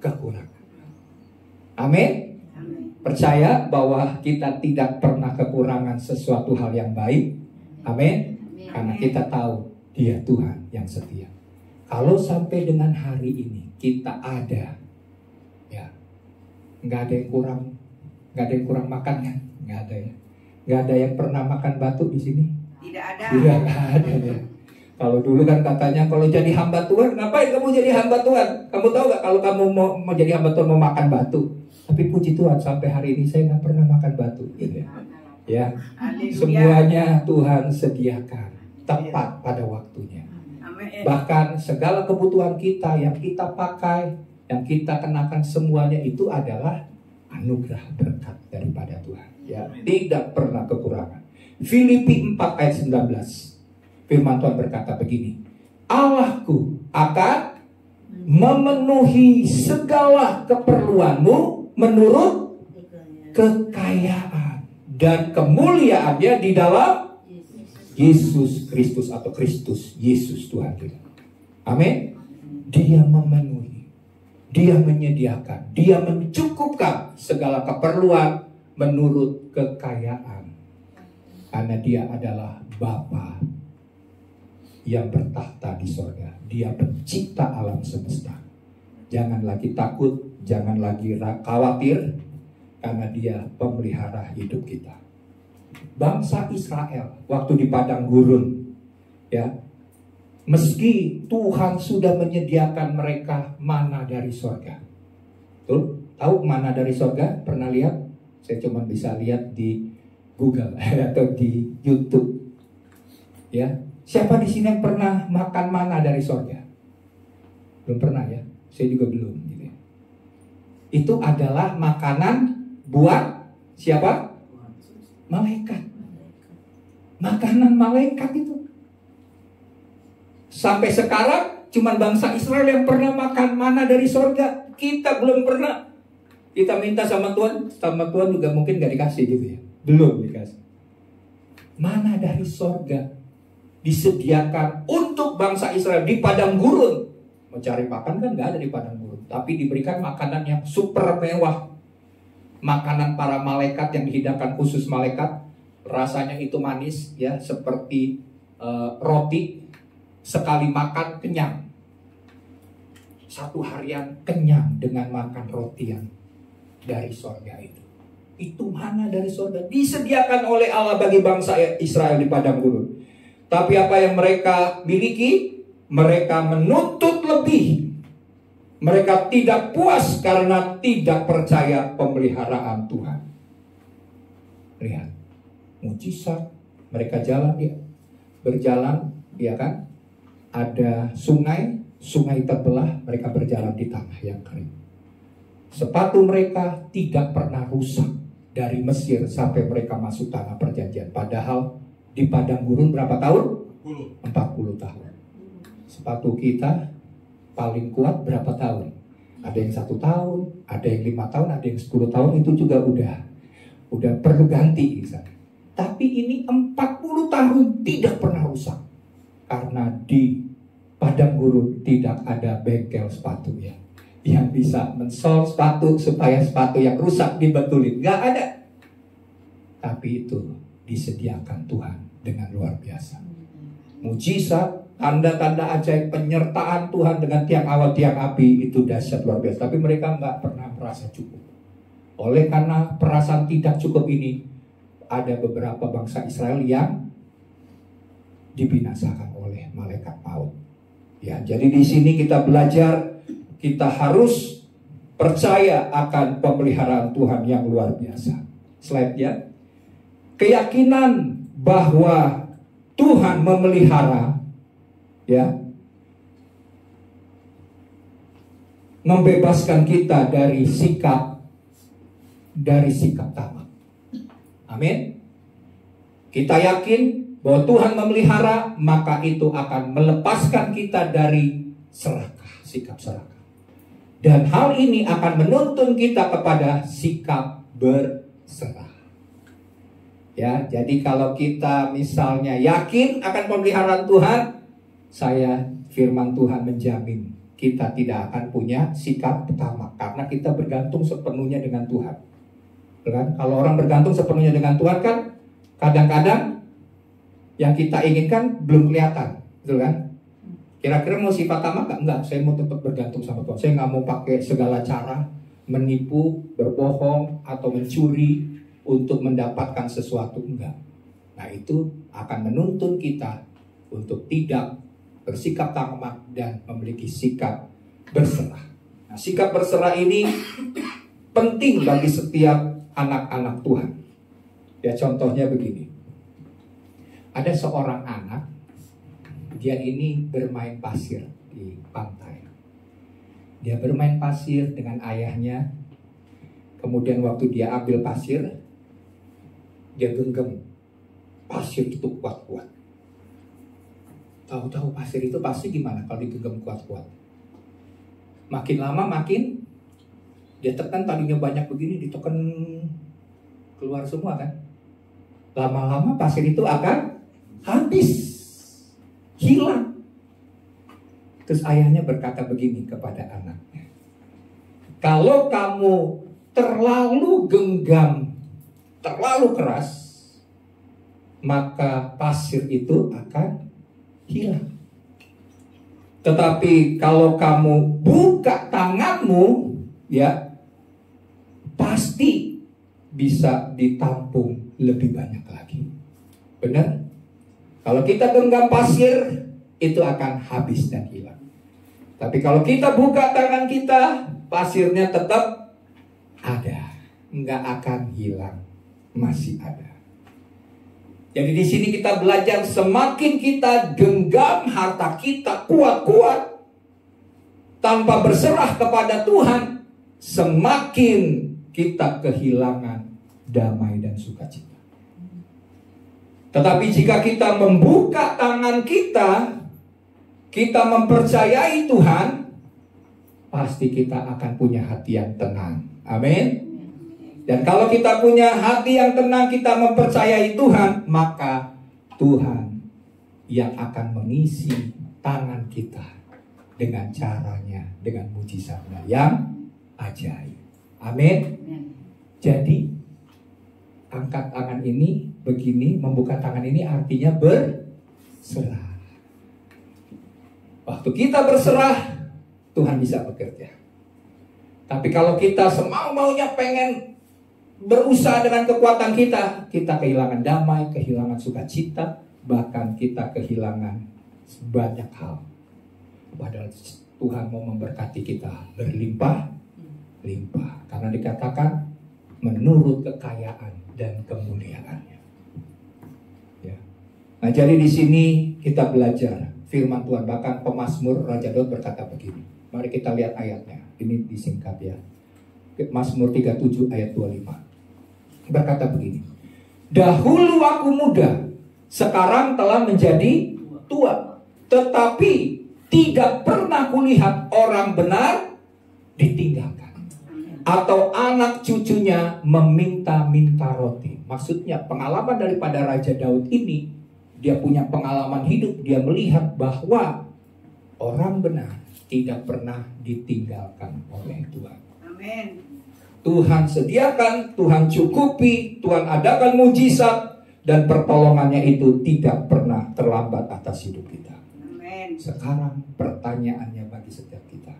kekurangan. Amin. Percaya bahwa kita tidak pernah kekurangan sesuatu hal yang baik. Amin. Karena kita tahu Dia Tuhan yang setia. Kalau sampai dengan hari ini kita ada, ya, nggak ada yang kurang makan kan? Nggak ada ya. Nggak ada yang pernah makan batu di sini. Tidak ada. Tidak ada ya. Kalau dulu kan katanya kalau jadi hamba Tuhan, ngapain kamu jadi hamba Tuhan? Kamu tahu nggak kalau kamu mau jadi hamba Tuhan mau makan batu? Tapi puji Tuhan sampai hari ini saya nggak pernah makan batu, gitu ya. Ya, semuanya Tuhan sediakan tepat pada waktunya. Bahkan segala kebutuhan kita yang kita pakai, yang kita kenakan semuanya itu adalah anugerah berkat daripada Tuhan. Ya, tidak pernah kekurangan. Filipi 4 ayat 19. Firman Tuhan berkata begini, Allahku akan memenuhi segala keperluanmu menurut kekayaan dan kemuliaannya di dalam Yesus Kristus atau Kristus Yesus Tuhan kita. Amin. Dia memenuhi, Dia menyediakan, Dia mencukupkan segala keperluan menurut kekayaan. Karena Dia adalah Bapa yang bertahta di sorga. Dia pencipta alam semesta. Jangan lagi takut, jangan lagi khawatir, karena Dia pemelihara hidup kita. Bangsa Israel waktu di padang gurun, ya, meski Tuhan sudah menyediakan mereka mana dari sorga. Tuh, tahu mana dari sorga? Pernah lihat? Saya cuma bisa lihat di Google atau di YouTube. Ya, siapa di sini yang pernah makan mana dari sorga? Belum pernah ya? Saya juga belum. Gitu ya. Itu adalah makanan buat siapa? Malaikat. Makanan malaikat itu. Sampai sekarang cuma bangsa Israel yang pernah makan mana dari sorga. Kita belum pernah. Kita minta sama Tuhan juga mungkin gak dikasih gitu ya. Belum dikasih. Mana dari sorga disediakan untuk bangsa Israel di padang gurun. Mencari makan kan gak ada di padang gurun, tapi diberikan makanan yang super mewah. Makanan para malaikat yang dihidangkan khusus malaikat. Rasanya itu manis ya, seperti roti. Sekali makan kenyang. Satu harian kenyang dengan makan roti yang dari sorga itu. Itu mana dari sorga? Disediakan oleh Allah bagi bangsa Israel di padang gurun. Tapi apa yang mereka miliki? Mereka menuntut lebih. Mereka tidak puas karena tidak percaya pemeliharaan Tuhan. Lihat, mujizat. Mereka jalan ya, berjalan, ya kan? Ada sungai terbelah, mereka berjalan di tanah yang kering. Sepatu mereka tidak pernah rusak dari Mesir sampai mereka masuk tanah perjanjian. Padahal di padang gurun berapa tahun? 40 tahun. Sepatu kita paling kuat berapa tahun? Ada yang 1 tahun, ada yang 5 tahun, ada yang 10 tahun. Itu juga udah perlu ganti misalnya. Tapi ini 40 tahun tidak pernah rusak. Karena di padang gurun tidak ada bengkel sepatu ya, yang bisa mensol sepatu supaya sepatu yang rusak dibetulin. Gak ada. Tapi itu disediakan Tuhan dengan luar biasa. Mujizat, tanda-tanda ajaib, penyertaan Tuhan dengan tiang awan, tiang api itu dahsyat luar biasa. Tapi mereka nggak pernah merasa cukup. Oleh karena perasaan tidak cukup ini, ada beberapa bangsa Israel yang dibinasakan oleh malaikat maut. Ya, jadi di sini kita belajar, kita harus percaya akan pemeliharaan Tuhan yang luar biasa. Slide ya. Keyakinan bahwa Tuhan memelihara, ya, membebaskan kita dari sikap tamak. Amin. Kita yakin bahwa Tuhan memelihara, maka itu akan melepaskan kita dari serakah, sikap serakah. Dan hal ini akan menuntun kita kepada sikap berserah. Ya, jadi kalau kita misalnya yakin akan pemeliharaan Tuhan, firman Tuhan menjamin kita tidak akan punya sikap tamak karena kita bergantung sepenuhnya dengan Tuhan. Kan? Kalau orang bergantung sepenuhnya dengan Tuhan kan kadang-kadang yang kita inginkan belum kelihatan, betul kan? Kira-kira mau sifat tamak nggak? Enggak, saya mau tetap bergantung sama Tuhan. Saya nggak mau pakai segala cara menipu, berbohong atau mencuri untuk mendapatkan sesuatu, enggak. Nah itu akan menuntun kita untuk tidak bersikap tamak dan memiliki sikap berserah. Nah, sikap berserah ini penting bagi setiap anak-anak Tuhan. Ya contohnya begini. Ada seorang anak, dia ini bermain pasir di pantai. Dia bermain pasir dengan ayahnya. Kemudian waktu dia ambil pasir, dia genggam pasir itu kuat-kuat. Tahu-tahu pasir itu pasti gimana kalau digenggam kuat-kuat. Makin lama makin dia tekan, tadinya banyak begini ditekan keluar semua kan. Lama-lama pasir itu akan habis, hilang. Terus ayahnya berkata begini kepada anaknya, kalau kamu terlalu genggam, terlalu keras, maka pasir itu akan hilang. Tetapi kalau kamu buka tanganmu, ya pasti bisa ditampung lebih banyak lagi. Benar? Kalau kita genggam pasir, itu akan habis dan hilang. Tapi kalau kita buka tangan kita, pasirnya tetap ada, nggak akan hilang, masih ada. Jadi di sini kita belajar semakin kita genggam harta kita kuat-kuat tanpa berserah kepada Tuhan, semakin kita kehilangan damai dan sukacita. Tetapi jika kita membuka tangan kita, kita mempercayai Tuhan, pasti kita akan punya hati yang tenang. Amin. Dan kalau kita punya hati yang tenang, kita mempercayai Tuhan, maka Tuhan yang akan mengisi tangan kita dengan caranya, dengan mujizatnya yang ajaib. Amin. Jadi angkat tangan ini begini, membuka tangan ini artinya berserah. Waktu kita berserah, Tuhan bisa bekerja. Tapi kalau kita semau-maunya pengen berusaha dengan kekuatan kita, kita kehilangan damai, kehilangan sukacita, bahkan kita kehilangan banyak hal. Padahal Tuhan mau memberkati kita berlimpah-limpah, karena dikatakan menurut kekayaan dan kemuliaannya. Ya. Nah, jadi di sini kita belajar firman Tuhan. Bahkan pemazmur Raja Daud berkata begini. Mari kita lihat ayatnya. Ini disingkat ya. Mazmur 37 ayat 25. Berkata begini, dahulu aku muda, sekarang telah menjadi tua, tetapi tidak pernah kulihat orang benar ditinggalkan, atau anak cucunya meminta-minta roti. Maksudnya pengalaman daripada Raja Daud ini, dia punya pengalaman hidup, dia melihat bahwa orang benar tidak pernah ditinggalkan oleh Tuhan. Amin. Tuhan sediakan, Tuhan cukupi, Tuhan adakan mujizat, dan pertolongannya itu tidak pernah terlambat atas hidup kita. Amin. Sekarang pertanyaannya bagi setiap kita,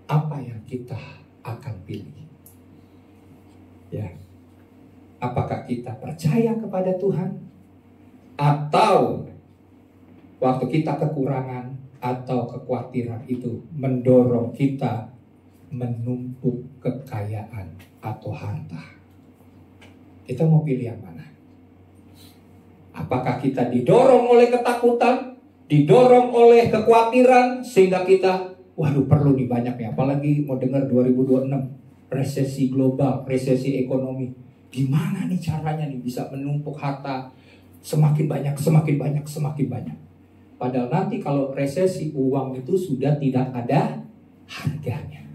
apa yang kita akan pilih? Ya, apakah kita percaya kepada Tuhan, atau waktu kita kekurangan atau kekhawatiran itu mendorong kita menumpuk kekayaan atau harta? Kita mau pilih yang mana? Apakah kita didorong oleh ketakutan, didorong oleh kekhawatiran, sehingga kita, waduh perlu nih banyak ya, apalagi mau dengar 2026, resesi global, resesi ekonomi. Gimana nih caranya nih bisa menumpuk harta semakin banyak, semakin banyak, semakin banyak. Padahal nanti kalau resesi, uang itu sudah tidak ada harganya.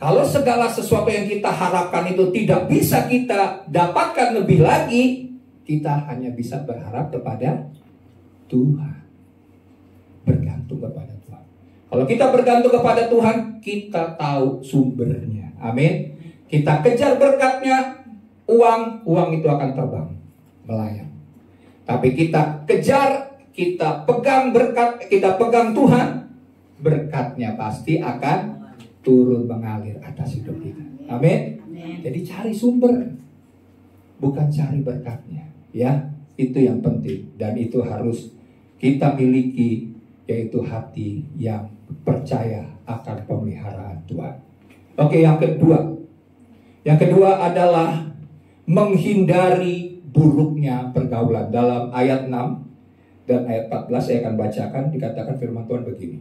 Kalau segala sesuatu yang kita harapkan itu tidak bisa kita dapatkan lebih lagi, kita hanya bisa berharap kepada Tuhan, bergantung kepada Tuhan. Kalau kita bergantung kepada Tuhan, kita tahu sumbernya. Amin. Kita kejar berkatnya, uang itu akan terbang, melayang. Tapi kita kejar, kita pegang berkat, kita pegang Tuhan, berkatnya pasti akan turun mengalir atas hidup kita. Amin. Jadi cari sumber, bukan cari berkatnya. Ya, itu yang penting. Dan itu harus kita miliki, yaitu hati yang percaya akan pemeliharaan Tuhan. Oke, yang kedua. Yang kedua adalah menghindari buruknya pergaulan. Dalam ayat 6 dan ayat 14 saya akan bacakan, dikatakan firman Tuhan begini.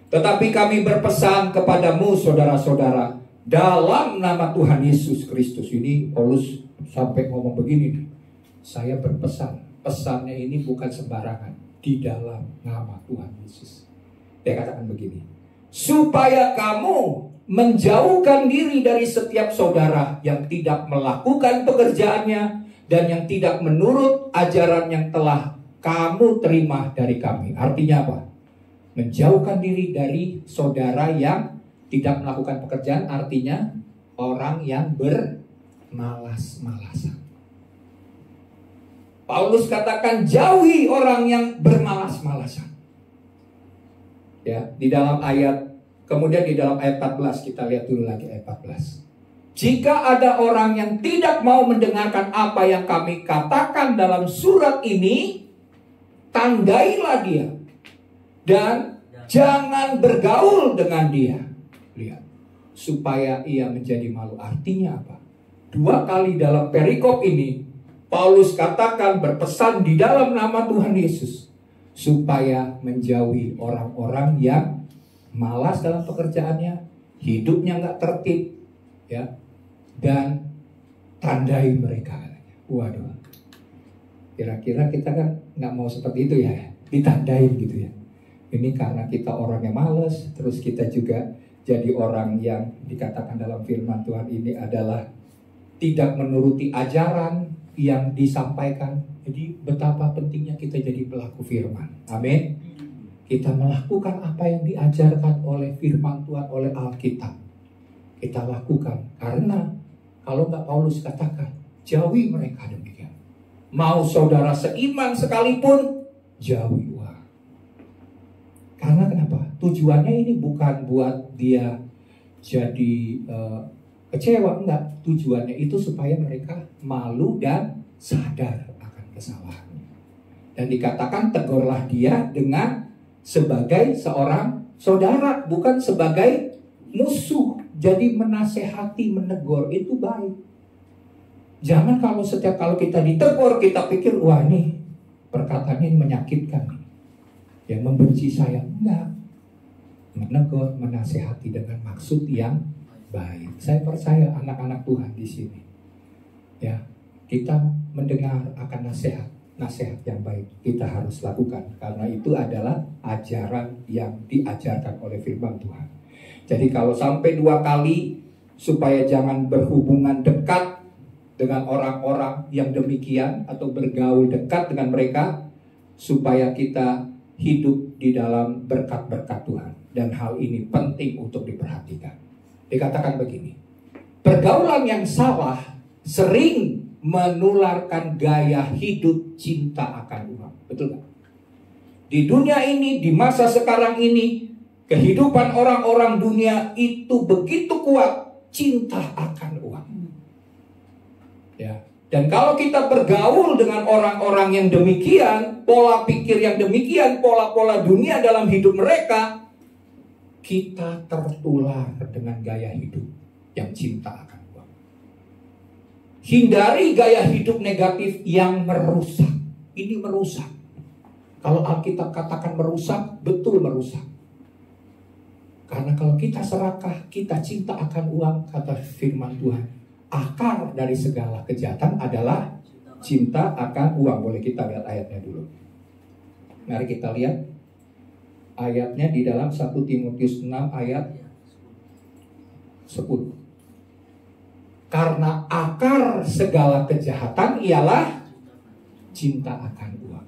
Tetapi kami berpesan kepadamu saudara-saudara, dalam nama Tuhan Yesus Kristus. Ini Paulus sampai ngomong begini nih. Saya berpesan, pesannya ini bukan sembarangan, di dalam nama Tuhan Yesus. Dia katakan begini, supaya kamu menjauhkan diri dari setiap saudara yang tidak melakukan pekerjaannya dan yang tidak menurut ajaran yang telah kamu terima dari kami. Artinya apa? Menjauhkan diri dari saudara yang tidak melakukan pekerjaan, artinya orang yang bermalas-malasan. Paulus katakan jauhi orang yang bermalas-malasan. Ya, di dalam ayat, kemudian di dalam ayat 14 kita lihat dulu lagi ayat 14. Jika ada orang yang tidak mau mendengarkan apa yang kami katakan dalam surat ini, tandailah dia dan jangan bergaul dengan dia. Lihat, supaya ia menjadi malu. Artinya apa? 2 kali dalam perikop ini Paulus katakan, berpesan di dalam nama Tuhan Yesus, supaya menjauhi orang-orang yang malas dalam pekerjaannya, hidupnya nggak tertib, ya, dan tandai mereka. Waduh, kira-kira kita kan nggak mau seperti itu ya, ditandain gitu ya. Ini karena kita orang yang malas, terus kita juga jadi orang yang dikatakan dalam firman Tuhan ini adalah tidak menuruti ajaran yang disampaikan. Jadi betapa pentingnya kita jadi pelaku firman. Amin. Kita melakukan apa yang diajarkan oleh firman Tuhan, oleh Alkitab. Kita lakukan. Karena kalau nggak, Paulus katakan, jauhi mereka demikian. Mau saudara seiman sekalipun, jauhi. Wah. Karena kenapa? Tujuannya ini bukan buat dia jadi kecewa. Enggak. Tujuannya itu supaya mereka malu dan sadar akan kesalahannya. Dan dikatakan tegurlah dia dengan sebagai seorang saudara, bukan sebagai musuh. Jadi menasehati, menegur itu baik. Jangan setiap kita ditegur, kita pikir, wah ini perkataannya ini menyakitkan, ya membenci saya. Enggak. Menegur, menasehati dengan maksud yang baik. Saya percaya anak-anak Tuhan di sini, ya, kita mendengar akan nasihat yang baik, kita harus lakukan, karena itu adalah ajaran yang diajarkan oleh firman Tuhan. Jadi kalau sampai 2 kali, supaya jangan berhubungan dekat dengan orang-orang yang demikian, atau bergaul dekat dengan mereka, supaya kita hidup di dalam berkat-berkat Tuhan. Dan hal ini penting untuk diperhatikan. Dikatakan begini, pergaulan yang salah sering menularkan gaya hidup cinta akan uang. Betul gak? Di dunia ini, di masa sekarang ini, kehidupan orang-orang dunia itu begitu kuat, cinta akan uang. Ya. Dan kalau kita bergaul dengan orang-orang yang demikian, pola pikir yang demikian, pola-pola dunia dalam hidup mereka, kita tertular dengan gaya hidup yang cinta akan uang. Hindari gaya hidup negatif yang merusak. Ini merusak. Kalau Alkitab katakan merusak, betul merusak. Karena kalau kita serakah, kita cinta akan uang, kata firman Tuhan, akar dari segala kejahatan adalah cinta akan uang. Boleh kita lihat ayatnya dulu. Mari kita lihat ayatnya di dalam 1 Timotius 6 ayat 10. Karena akar segala kejahatan ialah cinta akan uang.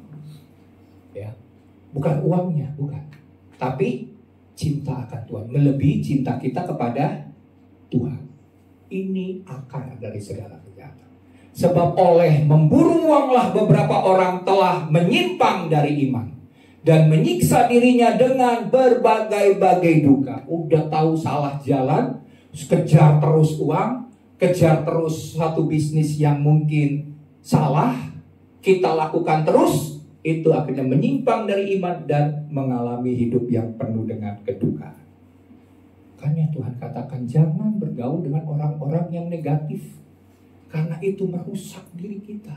Ya, bukan uangnya, bukan. Tapi cinta akan Tuhan, melebihi cinta kita kepada Tuhan. Ini akar dari segala kejahatan. Sebab oleh memburu uanglah beberapa orang telah menyimpang dari iman dan menyiksa dirinya dengan berbagai-bagai duka. Udah tahu salah jalan, kejar terus uang, kejar terus satu bisnis yang mungkin salah, kita lakukan terus, itu akhirnya menyimpang dari iman dan mengalami hidup yang penuh dengan kedukaan. Makanya Tuhan katakan jangan bergaul dengan orang-orang yang negatif, karena itu merusak diri kita.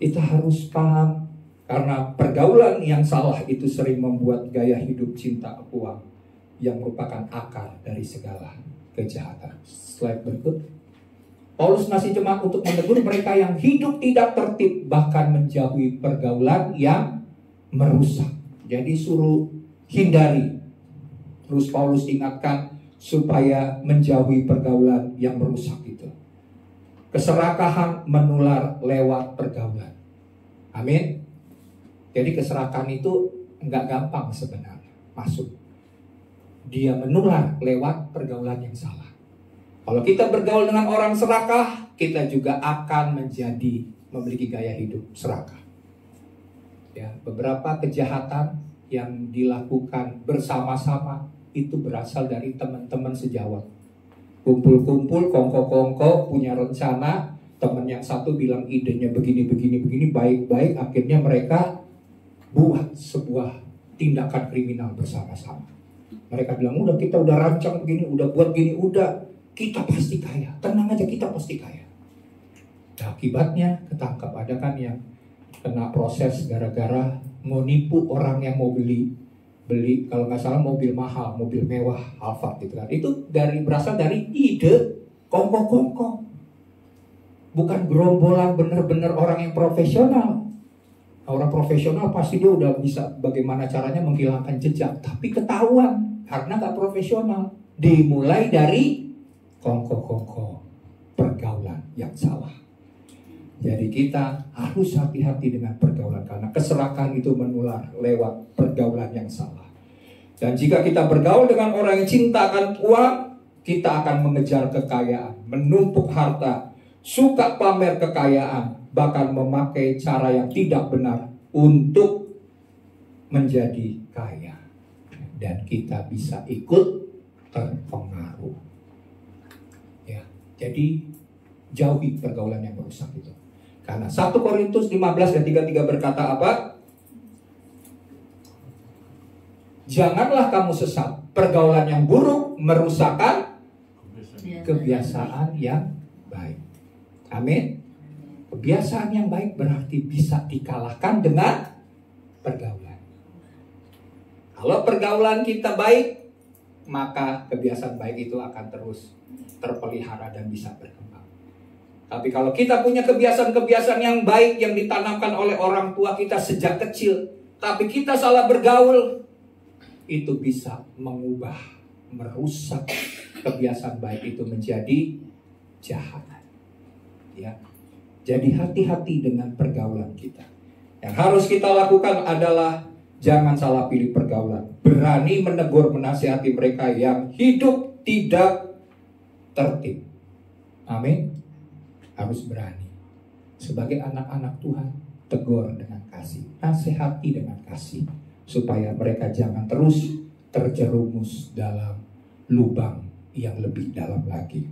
Kita harus paham, karena pergaulan yang salah itu sering membuat gaya hidup cinta uang yang merupakan akar dari segala kejahatan. Slide berikut. Paulus masih jemaat untuk menegur mereka yang hidup tidak tertib, bahkan menjauhi pergaulan yang merusak. Jadi suruh hindari. Terus Paulus ingatkan supaya menjauhi pergaulan yang merusak itu. Keserakahan menular lewat pergaulan. Amin. Jadi keserakahan itu enggak gampang sebenarnya masuk. Dia menular lewat pergaulan yang salah. Kalau kita bergaul dengan orang serakah, kita juga akan memiliki gaya hidup serakah. Ya, beberapa kejahatan yang dilakukan bersama-sama itu berasal dari teman-teman sejawat. Kumpul-kumpul, kongko-kongko, punya rencana. Teman yang satu bilang idenya begini, baik-baik. Akhirnya mereka buat sebuah tindakan kriminal bersama-sama. Mereka bilang, kita udah rancang begini, udah buat gini, kita pasti kaya. Tenang aja, kita pasti kaya. Nah, akibatnya ketangkap. Ada kan yang kena proses gara-gara mau nipu orang yang mau beli kalau nggak salah mobil mahal, mobil mewah, Alphard gitu kan. Itu berasal dari ide kongko-kongko. Bukan gerombolan bener-bener orang yang profesional. Orang profesional pasti dia udah bisa bagaimana caranya menghilangkan jejak. Tapi ketahuan karena nggak profesional. Dimulai dari kongko-kongko, pergaulan yang salah. Jadi kita harus hati-hati dengan pergaulan, karena keserakahan itu menular lewat pergaulan yang salah. Dan jika kita bergaul dengan orang yang cinta akan uang, kita akan mengejar kekayaan, menumpuk harta, suka pamer kekayaan, bahkan memakai cara yang tidak benar untuk menjadi kaya. Dan kita bisa ikut terpengaruh. Ya, jadi jauhi pergaulan yang merusak itu. Karena 1 Korintus 15 dan 33 berkata apa? Janganlah kamu sesat. Pergaulan yang buruk merusakkan kebiasaan yang baik. Amin. Kebiasaan yang baik berarti bisa dikalahkan dengan pergaulan. Kalau pergaulan kita baik, maka kebiasaan baik itu akan terus terpelihara dan bisa berkembang. Tapi kalau kita punya kebiasaan-kebiasaan yang baik yang ditanamkan oleh orang tua kita sejak kecil, tapi kita salah bergaul, itu bisa mengubah, merusak kebiasaan baik itu menjadi jahat. Ya. Jadi hati-hati dengan pergaulan kita. Yang harus kita lakukan adalah jangan salah pilih pergaulan. Berani menegur, menasihati mereka yang hidup tidak tertib. Amin. Harus berani. Sebagai anak-anak Tuhan, tegur dengan kasih, nasihati dengan kasih, supaya mereka jangan terus terjerumus dalam lubang yang lebih dalam lagi.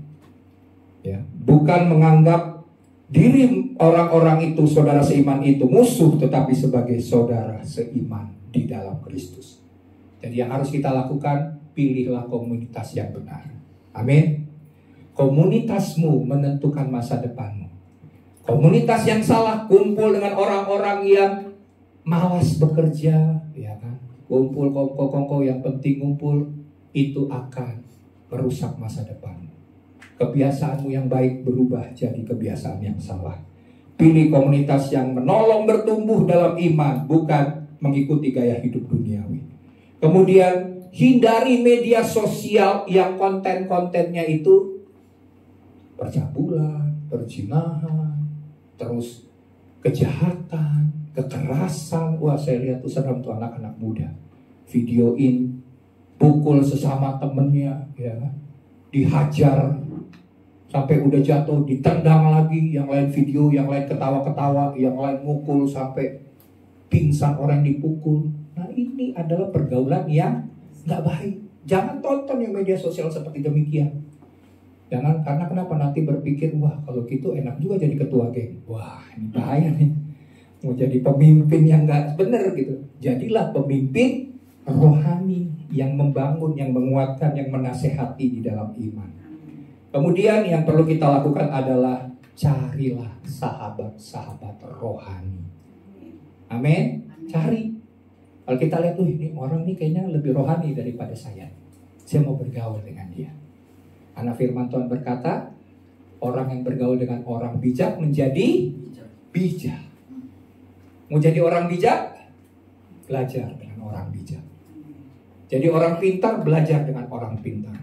Ya, bukan menganggap diri orang-orang itu, saudara seiman itu musuh, tetapi sebagai saudara seiman di dalam Kristus. Jadi yang harus kita lakukan, pilihlah komunitas yang benar. Amin. Komunitasmu menentukan masa depanmu. Komunitas yang salah, kumpul dengan orang-orang yang malas bekerja, ya kan? Kumpul kongko-kongko yang penting kumpul, itu akan merusak masa depanmu. Kebiasaanmu yang baik berubah jadi kebiasaan yang salah. Pilih komunitas yang menolong bertumbuh dalam iman, bukan mengikuti gaya hidup duniawi. Kemudian hindari media sosial yang konten-kontennya itu percabulan, perzinahan, terus kejahatan, kekerasan. Wah, saya lihat tuh serem tuh anak-anak muda videoin pukul sesama temennya, ya, dihajar sampai udah jatuh, ditendang lagi, yang lain video, yang lain ketawa-ketawa, yang lain mukul sampai pingsan orang yang dipukul. Nah, ini adalah pergaulan yang nggak baik. Jangan tonton yang media sosial seperti demikian. Jangan, karena kenapa? Nanti berpikir, wah kalau gitu enak juga jadi ketua geng. Wah, ini bahaya nih. Mau jadi pemimpin yang nggak benar gitu. Jadilah pemimpin rohani yang membangun, yang menguatkan, yang menasehati di dalam iman. Kemudian yang perlu kita lakukan adalah carilah sahabat-sahabat rohani. Amin. Cari. Kalau kita lihat, ini orang ini kayaknya lebih rohani daripada saya. Saya mau bergaul dengan dia. Karena firman Tuhan berkata, orang yang bergaul dengan orang bijak menjadi bijak. Mau jadi orang bijak? Belajar dengan orang bijak. Jadi orang pintar, belajar dengan orang pintar.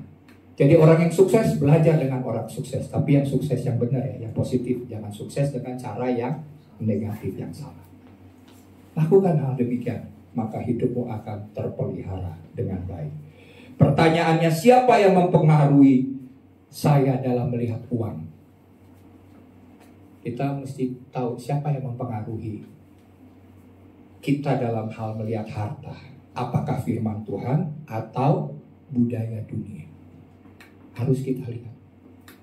Jadi orang yang sukses, belajar dengan orang sukses. Tapi yang sukses yang benar ya, yang positif. Jangan sukses dengan cara yang negatif, yang salah. Lakukan hal demikian, maka hidupmu akan terpelihara dengan baik. Pertanyaannya, siapa yang mempengaruhi saya dalam melihat uang? Kita mesti tahu siapa yang mempengaruhi kita dalam hal melihat harta. Apakah firman Tuhan atau budaya dunia? Harus kita lihat.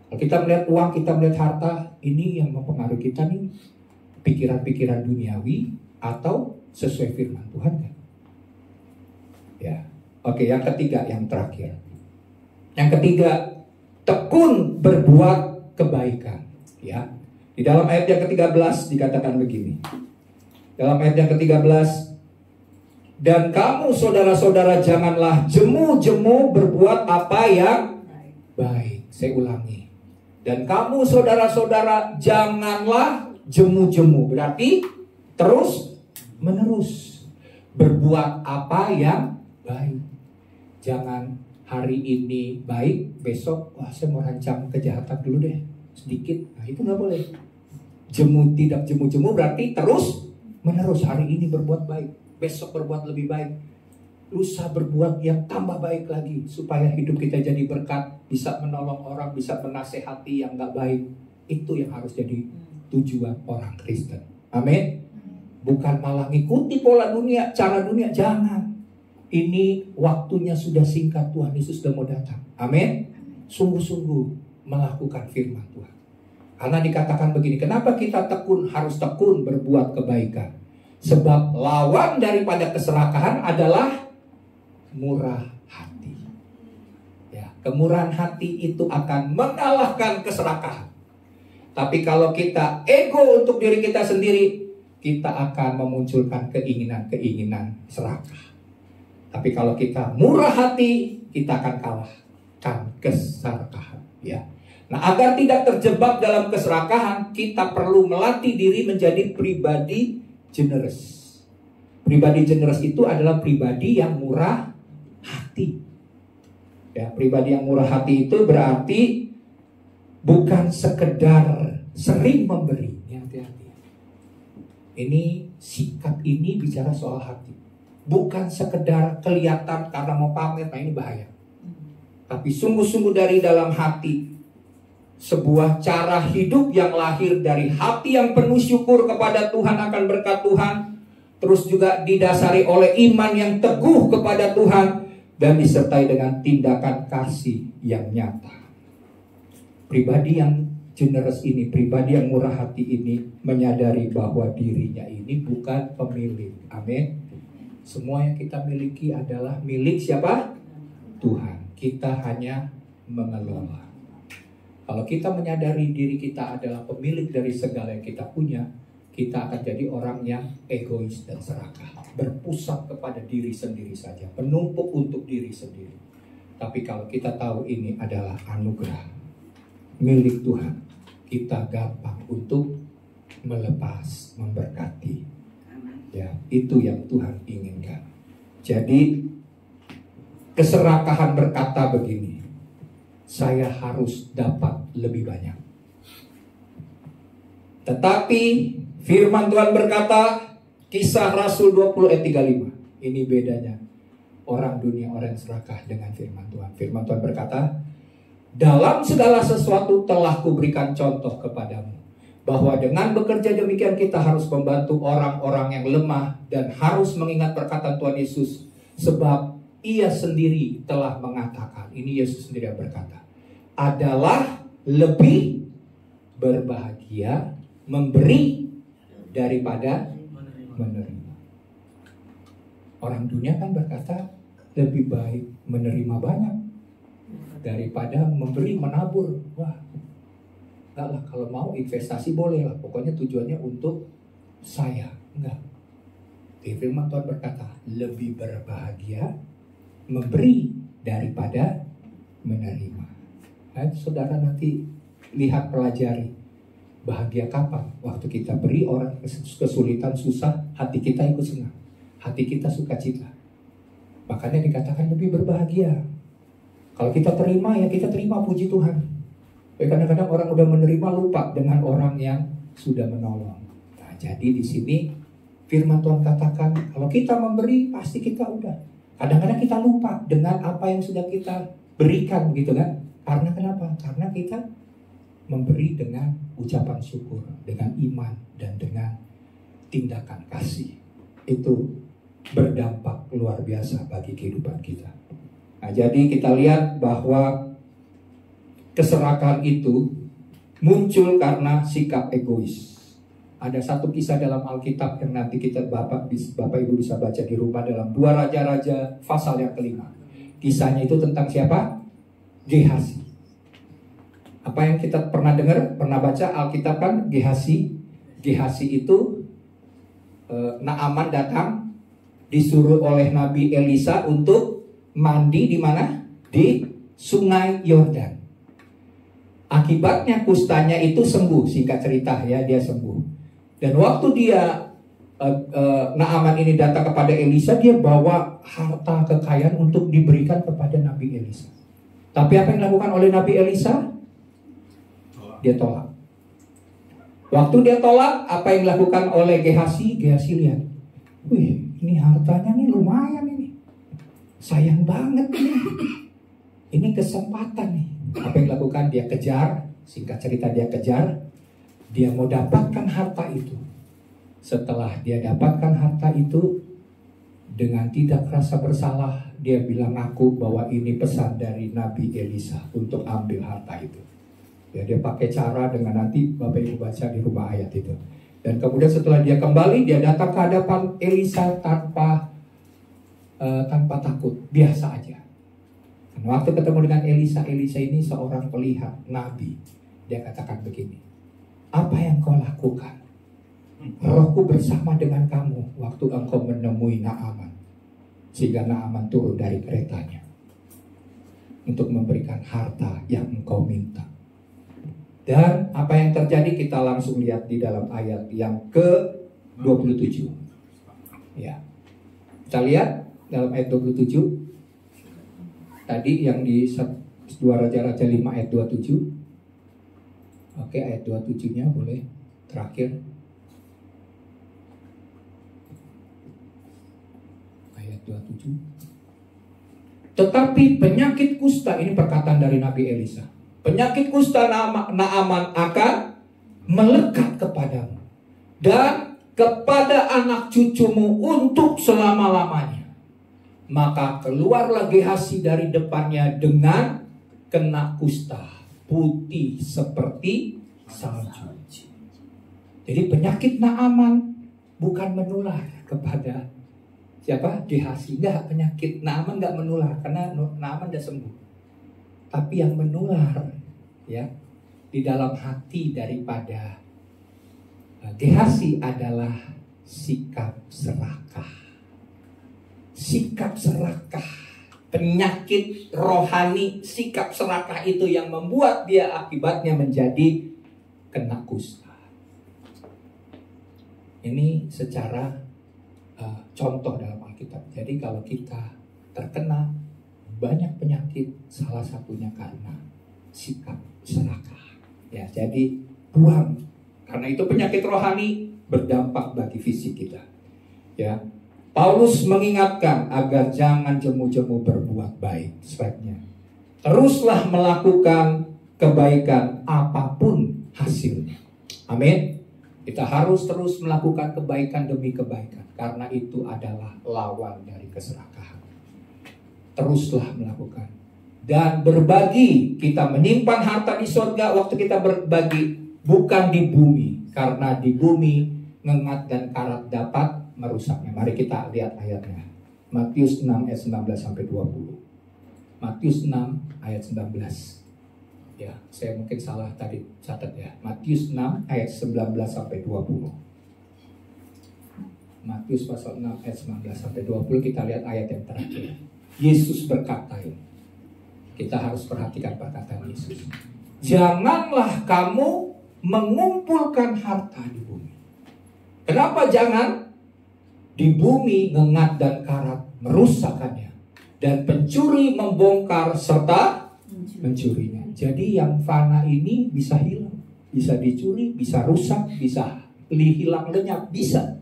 Kalau kita melihat uang, kita melihat harta, ini yang mempengaruhi kita nih pikiran-pikiran duniawi atau sesuai firman Tuhan kan? Ya. Oke, yang ketiga, yang terakhir. Yang ketiga, tekun berbuat kebaikan. Ya. Di dalam ayat yang ke-13 dikatakan begini. Dalam ayat yang ke-13, dan kamu saudara-saudara janganlah jemu-jemu berbuat apa yang baik. Saya ulangi. Dan kamu saudara-saudara janganlah jemu-jemu. Berarti terus menerus berbuat apa yang baik. Jangan hari ini baik, besok wah saya mau rancang kejahatan dulu deh sedikit. Nah itu nggak boleh. Tidak jemu-jemu berarti terus menerus. Hari ini berbuat baik, besok berbuat lebih baik, lusa berbuat yang tambah baik lagi, supaya hidup kita jadi berkat, bisa menolong orang, bisa menasehati yang nggak baik. Itu yang harus jadi tujuan orang Kristen. Amin. Bukan malah ngikuti pola dunia, cara dunia. Jangan. Ini waktunya sudah singkat, Tuhan Yesus sudah mau datang. Amin. Sungguh-sungguh melakukan firman Tuhan. Karena dikatakan begini, kenapa kita harus tekun berbuat kebaikan? Sebab lawan daripada keserakahan adalah murah hati. Ya, kemurahan hati itu akan mengalahkan keserakahan. Tapi kalau kita ego untuk diri kita sendiri, kita akan memunculkan keinginan-keinginan serakah. Tapi kalau kita murah hati, kita akan kalahkan keserakahan. Ya. Nah, agar tidak terjebak dalam keserakahan, kita perlu melatih diri menjadi pribadi generous. Pribadi generous itu adalah pribadi yang murah hati. Ya, pribadi yang murah hati itu berarti bukan sekedar sering memberi. Hati-hati. Ini sikap ini bicara soal hati. Bukan sekedar kelihatan karena mau pamer, nah ini bahaya. Tapi sungguh-sungguh dari dalam hati. Sebuah cara hidup yang lahir dari hati yang penuh syukur kepada Tuhan akan berkat Tuhan. Terus juga didasari oleh iman yang teguh kepada Tuhan. Dan disertai dengan tindakan kasih yang nyata. Pribadi yang generous ini, pribadi yang murah hati ini, menyadari bahwa dirinya ini bukan pemilik. Amin. Semua yang kita miliki adalah milik siapa? Tuhan. Kita hanya mengelola. Kalau kita menyadari diri kita adalah pemilik dari segala yang kita punya, kita akan jadi orang yang egois dan serakah. Berpusat kepada diri sendiri saja, penumpuk untuk diri sendiri. Tapi kalau kita tahu ini adalah anugerah milik Tuhan, kita gampang untuk melepas, memberkati. Ya, itu yang Tuhan inginkan. Jadi keserakahan berkata begini, saya harus dapat lebih banyak. Tetapi firman Tuhan berkata, Kisah Rasul 20 ayat 35. Ini bedanya. orang dunia, orang serakah dengan firman Tuhan. Firman Tuhan berkata, dalam segala sesuatu telah kuberikan contoh kepadamu, bahwa dengan bekerja demikian kita harus membantu orang-orang yang lemah dan harus mengingat perkataan Tuhan Yesus, sebab Ia sendiri telah mengatakan, ini Yesus sendiri yang berkata, adalah lebih berbahagia memberi daripada menerima. Orang dunia kan berkata lebih baik menerima banyak daripada memberi, menabur. Wah, enggak lah, kalau mau investasi boleh lah, pokoknya tujuannya untuk saya. Enggak. Firman Tuhan berkata lebih berbahagia memberi daripada menerima. Nah, saudara nanti lihat, pelajari, bahagia kapan? Waktu kita beri orang kesulitan, susah, hati kita ikut senang, hati kita sukacita. Makanya dikatakan lebih berbahagia. Kalau kita terima, ya kita terima, puji Tuhan. Kadang-kadang orang udah menerima lupa dengan orang yang sudah menolong. Nah, jadi di sini firman Tuhan katakan kalau kita memberi pasti kita udah. Kadang-kadang kita lupa dengan apa yang sudah kita berikan, gitu kan? Karena kenapa? Karena kita memberi dengan ucapan syukur, dengan iman, dan dengan tindakan kasih. Itu berdampak luar biasa bagi kehidupan kita. Nah, jadi kita lihat bahwa keserakahan itu muncul karena sikap egois. Ada satu kisah dalam Alkitab yang nanti Bapak Ibu bisa baca di rumah, dalam 2 Raja-Raja pasal yang kelima. Kisahnya itu tentang siapa? Gehazi. Apa yang kita pernah dengar, pernah baca Alkitab kan, Gehazi. Gehazi itu Naaman datang, disuruh oleh Nabi Elisa untuk mandi di mana? Di Sungai Yordan. Akibatnya kustanya itu sembuh, singkat cerita ya, dia sembuh. Dan waktu dia Naaman ini datang kepada Elisa, dia bawa harta kekayaan untuk diberikan kepada Nabi Elisa. Tapi apa yang dilakukan oleh Nabi Elisa? Dia tolak. Waktu dia tolak, apa yang dilakukan oleh Gehazi? Gehazi lihat, wih, ini hartanya nih lumayan ini, sayang banget ini. Ini kesempatan nih. Apa yang dilakukan? Dia kejar, singkat cerita dia kejar. Dia mau dapatkan harta itu. Setelah dia dapatkan harta itu, dengan tidak rasa bersalah, dia bilang ngaku bahwa ini pesan dari Nabi Elisa untuk ambil harta itu. Ya, dia pakai cara dengan nanti Bapak Ibu baca di rumah ayat itu. Dan kemudian setelah dia kembali, dia datang ke hadapan Elisa tanpa takut, biasa aja. Dan waktu ketemu dengan Elisa, Elisa ini seorang pelihat, nabi. Dia katakan begini, apa yang kau lakukan? Rohku bersama dengan kamu waktu engkau menemui Naaman, sehingga Naaman turun dari keretanya untuk memberikan harta yang engkau minta. Dan apa yang terjadi kita langsung lihat di dalam ayat yang ke-27. Ya. Kita lihat dalam ayat 27. Tadi yang di 2 Raja-Raja 5 ayat 27. Oke, ayat 27-nya boleh terakhir. Ayat 27. Tetapi penyakit kusta, ini perkataan dari Nabi Elisa. Penyakit kusta Naaman akan melekat kepadamu dan kepada anak cucumu untuk selama-lamanya. Maka keluarlah Gehazi dari depannya dengan kena kusta, putih seperti salju. Jadi penyakit Naaman bukan menular kepada siapa? Gehazi. Enggak, penyakit Naaman enggak menular karena Naaman sudah sembuh. Tapi yang menular ya di dalam hati daripada Gehazi adalah sikap serakah. Sikap serakah, penyakit rohani, sikap serakah itu yang membuat dia akibatnya menjadi kena kusta. Ini secara contoh dalam Alkitab. Jadi kalau kita terkena banyak penyakit, salah satunya karena sikap serakah. Ya, jadi buang. Karena itu penyakit rohani berdampak bagi fisik kita. Ya. Paulus mengingatkan agar jangan jemu-jemu berbuat baik. Slide-nya. Teruslah melakukan kebaikan apapun hasilnya. Amin. Kita harus terus melakukan kebaikan demi kebaikan, karena itu adalah lawan dari keserakahan. Teruslah melakukan dan berbagi. Kita menyimpan harta di surga. Waktu kita berbagi bukan di bumi, karena di bumi ngengat dan karat dapat merusaknya. Mari kita lihat ayatnya. Matius 6 ayat 19 sampai 20. Matius 6 ayat 19. Ya, saya mungkin salah tadi catat ya. Matius 6 ayat 19 sampai 20. Matius pasal 6 ayat 19 sampai 20, kita lihat ayat yang terakhir. Yesus berkata ini. Kita harus perhatikan perkataan Yesus. Janganlah kamu mengumpulkan harta di bumi. Kenapa jangan? Di bumi ngengat dan karat merusakkannya, dan pencuri membongkar serta mencurinya. Jadi yang fana ini bisa hilang, bisa dicuri, bisa rusak, bisa hilang lenyap, bisa.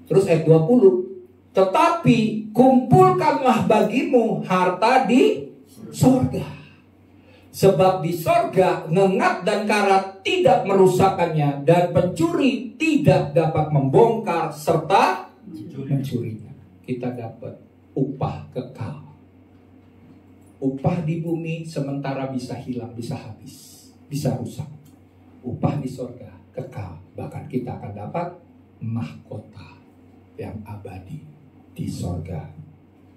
Terus ayat 20, tetapi kumpulkanlah bagimu harta di sorga, sebab di sorga ngengat dan karat tidak merusakkannya, dan pencuri tidak dapat membongkar serta mencurinya. Kita dapat upah kekal. Upah di bumi sementara bisa hilang, bisa habis, bisa rusak. Upah di sorga kekal. Bahkan kita akan dapat mahkota yang abadi di sorga.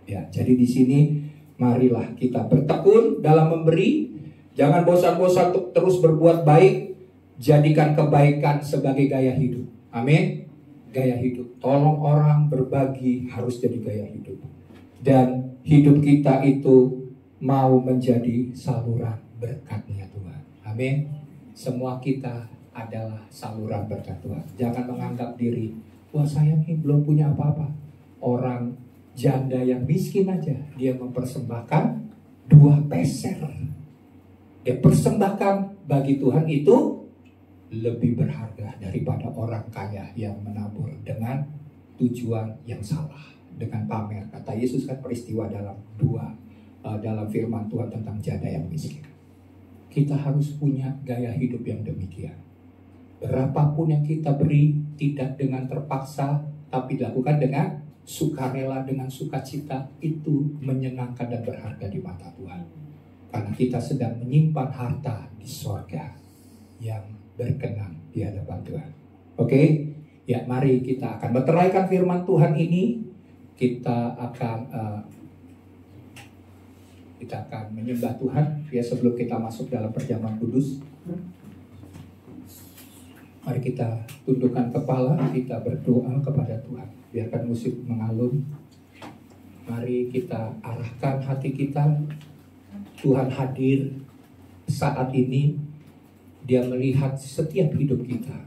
Ya, jadi di sini marilah kita bertekun dalam memberi. Jangan bosan-bosan untuk terus berbuat baik. Jadikan kebaikan sebagai gaya hidup. Amin. Gaya hidup. Tolong orang, berbagi harus jadi gaya hidup. Dan hidup kita itu mau menjadi saluran berkat-Nya Tuhan. Amin. Semua kita adalah saluran berkat Tuhan. Jangan menganggap diri, wah saya nih belum punya apa-apa. Orang janda yang miskin aja, dia mempersembahkan 2 peser. Dia persembahkan bagi Tuhan itu lebih berharga daripada orang kaya yang menabur dengan tujuan yang salah, dengan pamer. Kata Yesus kan peristiwa dalam dalam firman Tuhan tentang janda yang miskin. Kita harus punya gaya hidup yang demikian. Berapapun yang kita beri, tidak dengan terpaksa, tapi dilakukan dengan sukarela, dengan sukacita, itu menyenangkan dan berharga di mata Tuhan. Karena kita sedang menyimpan harta di sorga yang berkenan di hadapan Tuhan. Oke? Ya, mari kita akan meteraikan firman Tuhan ini. Kita akan menyembah Tuhan ya sebelum kita masuk dalam perjamuan kudus. Mari kita tundukkan kepala, kita berdoa kepada Tuhan. Biarkan musik mengalun. Mari kita arahkan hati kita. Tuhan hadir saat ini. Dia melihat setiap hidup kita.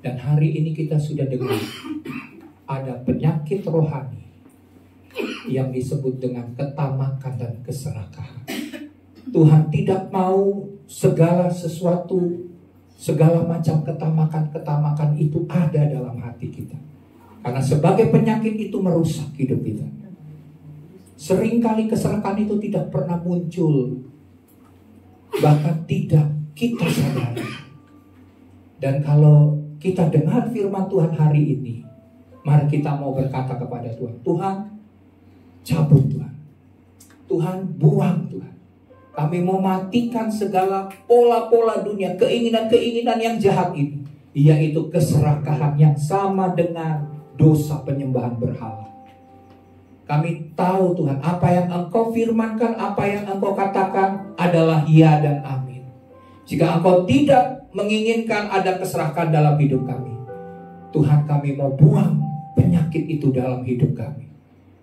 Dan hari ini kita sudah dengar ada penyakit rohani yang disebut dengan ketamakan dan keserakahan. Tuhan tidak mau segala sesuatu, segala macam ketamakan itu ada dalam hati kita. Karena sebagai penyakit itu merusak hidup kita. Seringkali keserakahan itu tidak pernah muncul, bahkan tidak kita sadari. Dan kalau kita dengar firman Tuhan hari ini, mari kita mau berkata kepada Tuhan, Tuhan cabut Tuhan, Tuhan buang Tuhan. Kami mau matikan segala pola-pola dunia, keinginan-keinginan yang jahat ini, yaitu keserakahan yang sama dengan dosa penyembahan berhala. Kami tahu Tuhan, apa yang Engkau firmankan, apa yang Engkau katakan adalah ya dan amin. Jika Engkau tidak menginginkan ada keserakahan dalam hidup kami, Tuhan, kami mau buang penyakit itu dalam hidup kami.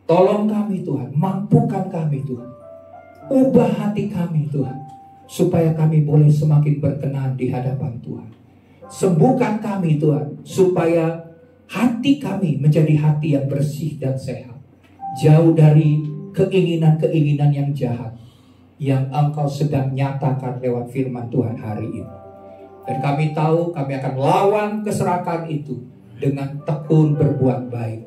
Tolong kami Tuhan, mampukan kami Tuhan. Ubah hati kami Tuhan, supaya kami boleh semakin berkenan di hadapan Tuhan. Sembuhkan kami Tuhan, supaya hati kami menjadi hati yang bersih dan sehat. Jauh dari keinginan-keinginan yang jahat yang Engkau sedang nyatakan lewat firman Tuhan hari ini. Dan kami tahu kami akan lawan keserakahan itu dengan tekun berbuat baik.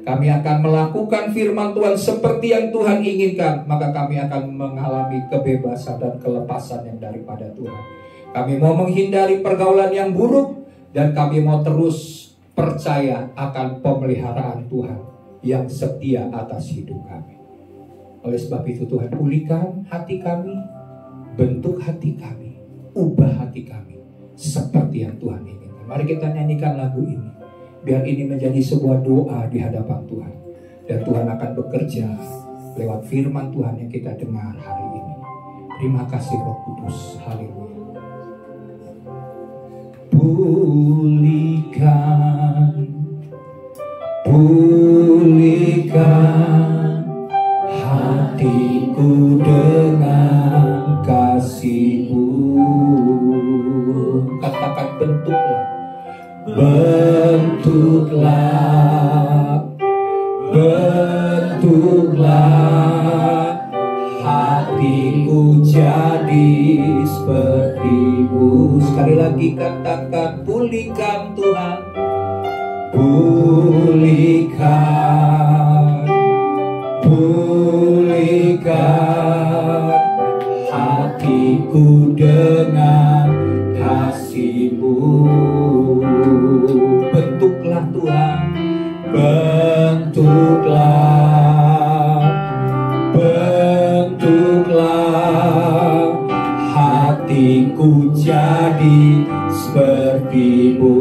kami akan melakukan firman Tuhan seperti yang Tuhan inginkan, maka kami akan mengalami kebebasan dan kelepasan yang daripada Tuhan. Kami mau menghindari pergaulan yang buruk, dan kami mau terus percaya akan pemeliharaan Tuhan yang setia atas hidup kami. Oleh sebab itu Tuhan, pulihkan hati kami, bentuk hati kami, ubah hati kami seperti yang Tuhan inginkan. Mari kita nyanyikan lagu ini, biar ini menjadi sebuah doa di hadapan Tuhan. Dan Tuhan akan bekerja lewat firman Tuhan yang kita dengar hari ini. Terima kasih Roh Kudus. Haleluya. Pulihkan hatiku dengan kasih-Mu. Katakan bentuklah hatiku jadi seperti-Mu. Sekali lagi katakan, pulihkan Tuhan, pulihkan hatiku dengan kasih-Mu. Bentuklah Tuhan, bentuklah hatiku jadi seperti-Mu.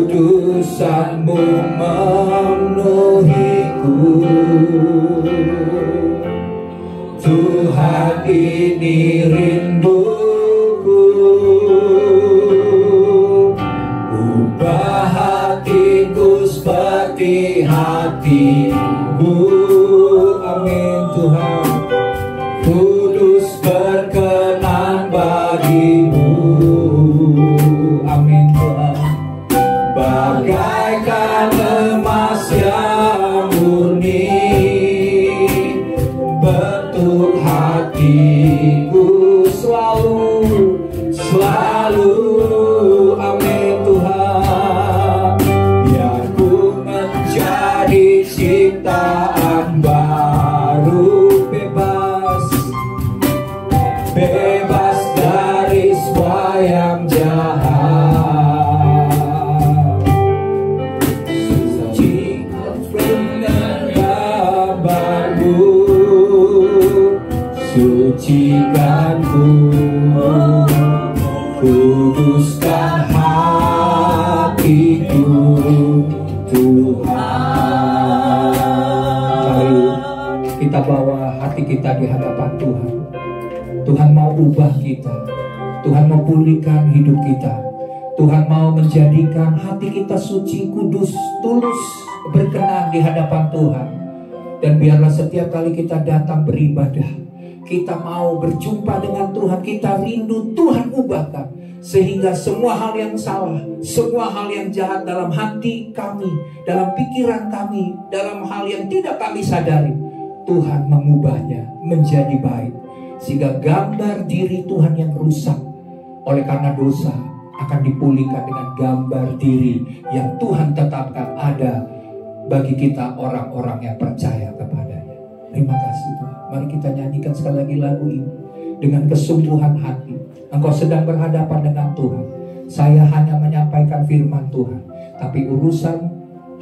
Kekudusan-Mu memenuhiku, Tuhan, ini rinduku. Ubah hatiku seperti hati-Mu. Amin Tuhan. Kudus berkenan bagi-Mu. Amin Tuhan. Bagaikan emas yang murni, bentuk hatiku selalu. Amin Tuhan. Biar ku menjadi ciptaan baru, bebas dari semua yang jahat. Suci dengan gambar-Mu, sucikanku, kuduskan hatiku, Tuhan. Mari kita bawa hati kita di hadapan Tuhan. Tuhan mau ubah kita, Tuhan mau pulihkan hidup kita, Tuhan mau menjadikan hati kita suci, kudus, tulus, berkenan di hadapan Tuhan. Dan biarlah setiap kali kita datang beribadah, kita mau berjumpa dengan Tuhan, kita rindu Tuhan ubahkan, sehingga semua hal yang salah, semua hal yang jahat dalam hati kami, dalam pikiran kami, dalam hal yang tidak kami sadari, Tuhan mengubahnya menjadi baik. Sehingga gambar diri Tuhan yang rusak oleh karena dosa akan dipulihkan dengan gambar diri yang Tuhan tetapkan ada bagi kita orang-orang yang percaya kepadanya. Terima kasih Tuhan. Mari kita nyanyikan sekali lagi lagu ini dengan kesungguhan hati. Engkau sedang berhadapan dengan Tuhan. Saya hanya menyampaikan firman Tuhan, tapi urusan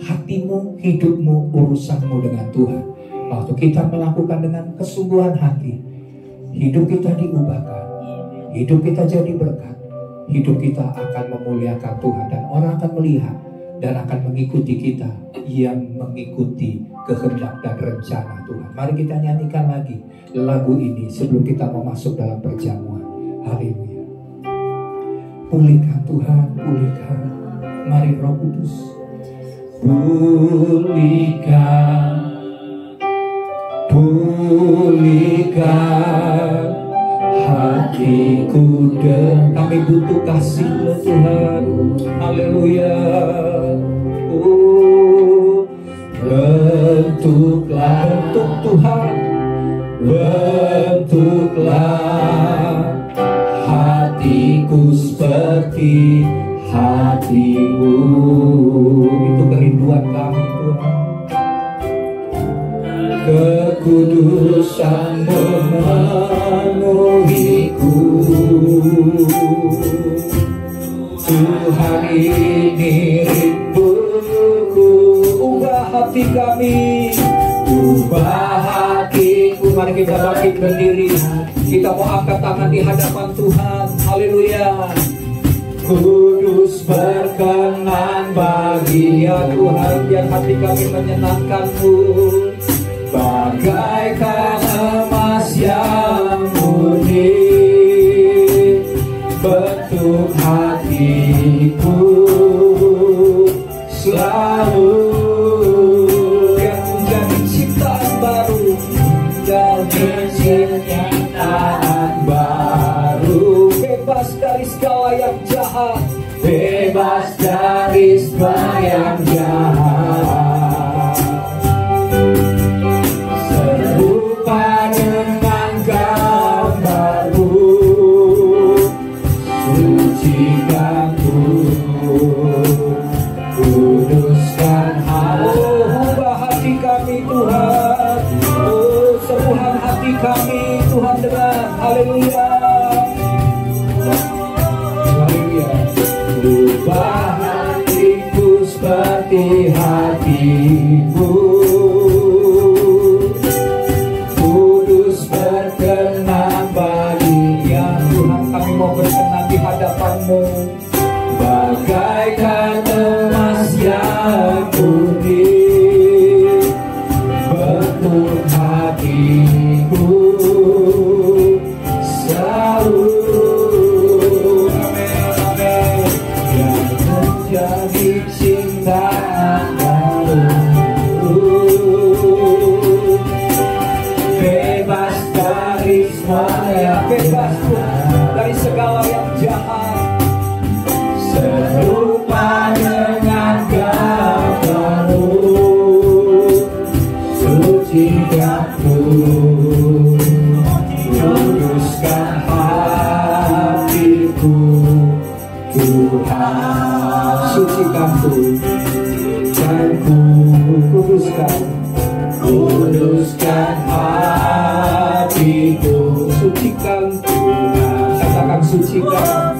hatimu, hidupmu, urusanmu dengan Tuhan. Waktu kita melakukan dengan kesungguhan hati, hidup kita diubahkan, hidup kita jadi berkat, hidup kita akan memuliakan Tuhan, dan orang akan melihat dan akan mengikuti kita yang mengikuti kehendak dan rencana Tuhan. Mari kita nyanyikan lagi lagu ini sebelum kita mau masuk dalam perjamuan. Haleluya. Pulihkan Tuhan, pulihkan. Mari Roh Kudus, pulihkan hatiku, dan kami butuh kasih Tuhan. Haleluya. Bentuklah Tuhan, bentuklah hatiku seperti kekudusan-Mu memenuhiku. Tuhan, ini rinduku. Ubah hati kami, ubah hatiku. Mari kita bangkit berdiri, kita mau angkat tangan di hadapan Tuhan. Haleluya. Kudus berkenan bagi ya Tuhan, biar hati kami menyenangkan-Mu. Bagaikan emas yang murni, bentuk hatiku selalu yang menjadi ciptaan baru, dan ciptaan baru. Bebas dari segala yang jahat, bebas dari segala yang jahat. Serupa dengan gambar-Mu, sucikanku, kuduskan hati. Ubah hati kami Tuhan, sembuhkan hati kami Tuhan dengan haleluya. Ubah hatiku seperti hati-Mu, kudus berkenan bagi ya Tuhan. Kami mau berkenan di hadapan-Mu, bagaikan emas yang murni, bentuk hatiku selalu. Jadi cintaan baru, bebas dari semua, bebas dari segala yang jahat. Serupa dengan gambar-Mu, sucikanku, kuduskan hatiku Tuhan. Sucikanku dan kuduskan, kuduskan hatiku. Sucikan Tuhan, katakan sucikan,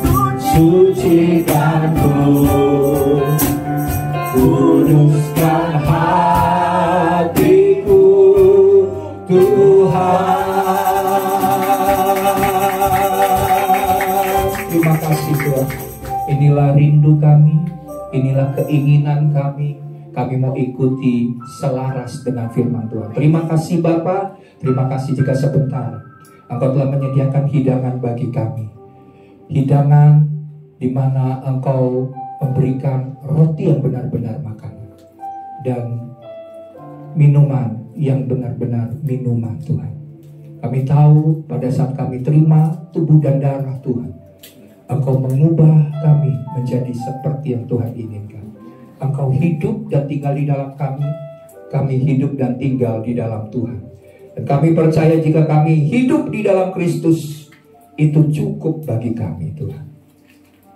sucikanku, kuduskan hatiku Tuhan. Terima kasih Tuhan. Inilah rindu kami, inilah keinginan kami. Kami mau ikuti selaras dengan firman Tuhan. Terima kasih Bapa, terima kasih jika sebentar Engkau telah menyediakan hidangan bagi kami. Hidangan di mana Engkau memberikan roti yang benar-benar makanan dan minuman yang benar-benar minuman Tuhan. Kami tahu pada saat kami terima tubuh dan darah Tuhan, Engkau mengubah kami menjadi seperti yang Tuhan inginkan. Engkau hidup dan tinggal di dalam kami hidup dan tinggal di dalam Tuhan. Dan kami percaya jika kami hidup di dalam Kristus, itu cukup bagi kami Tuhan.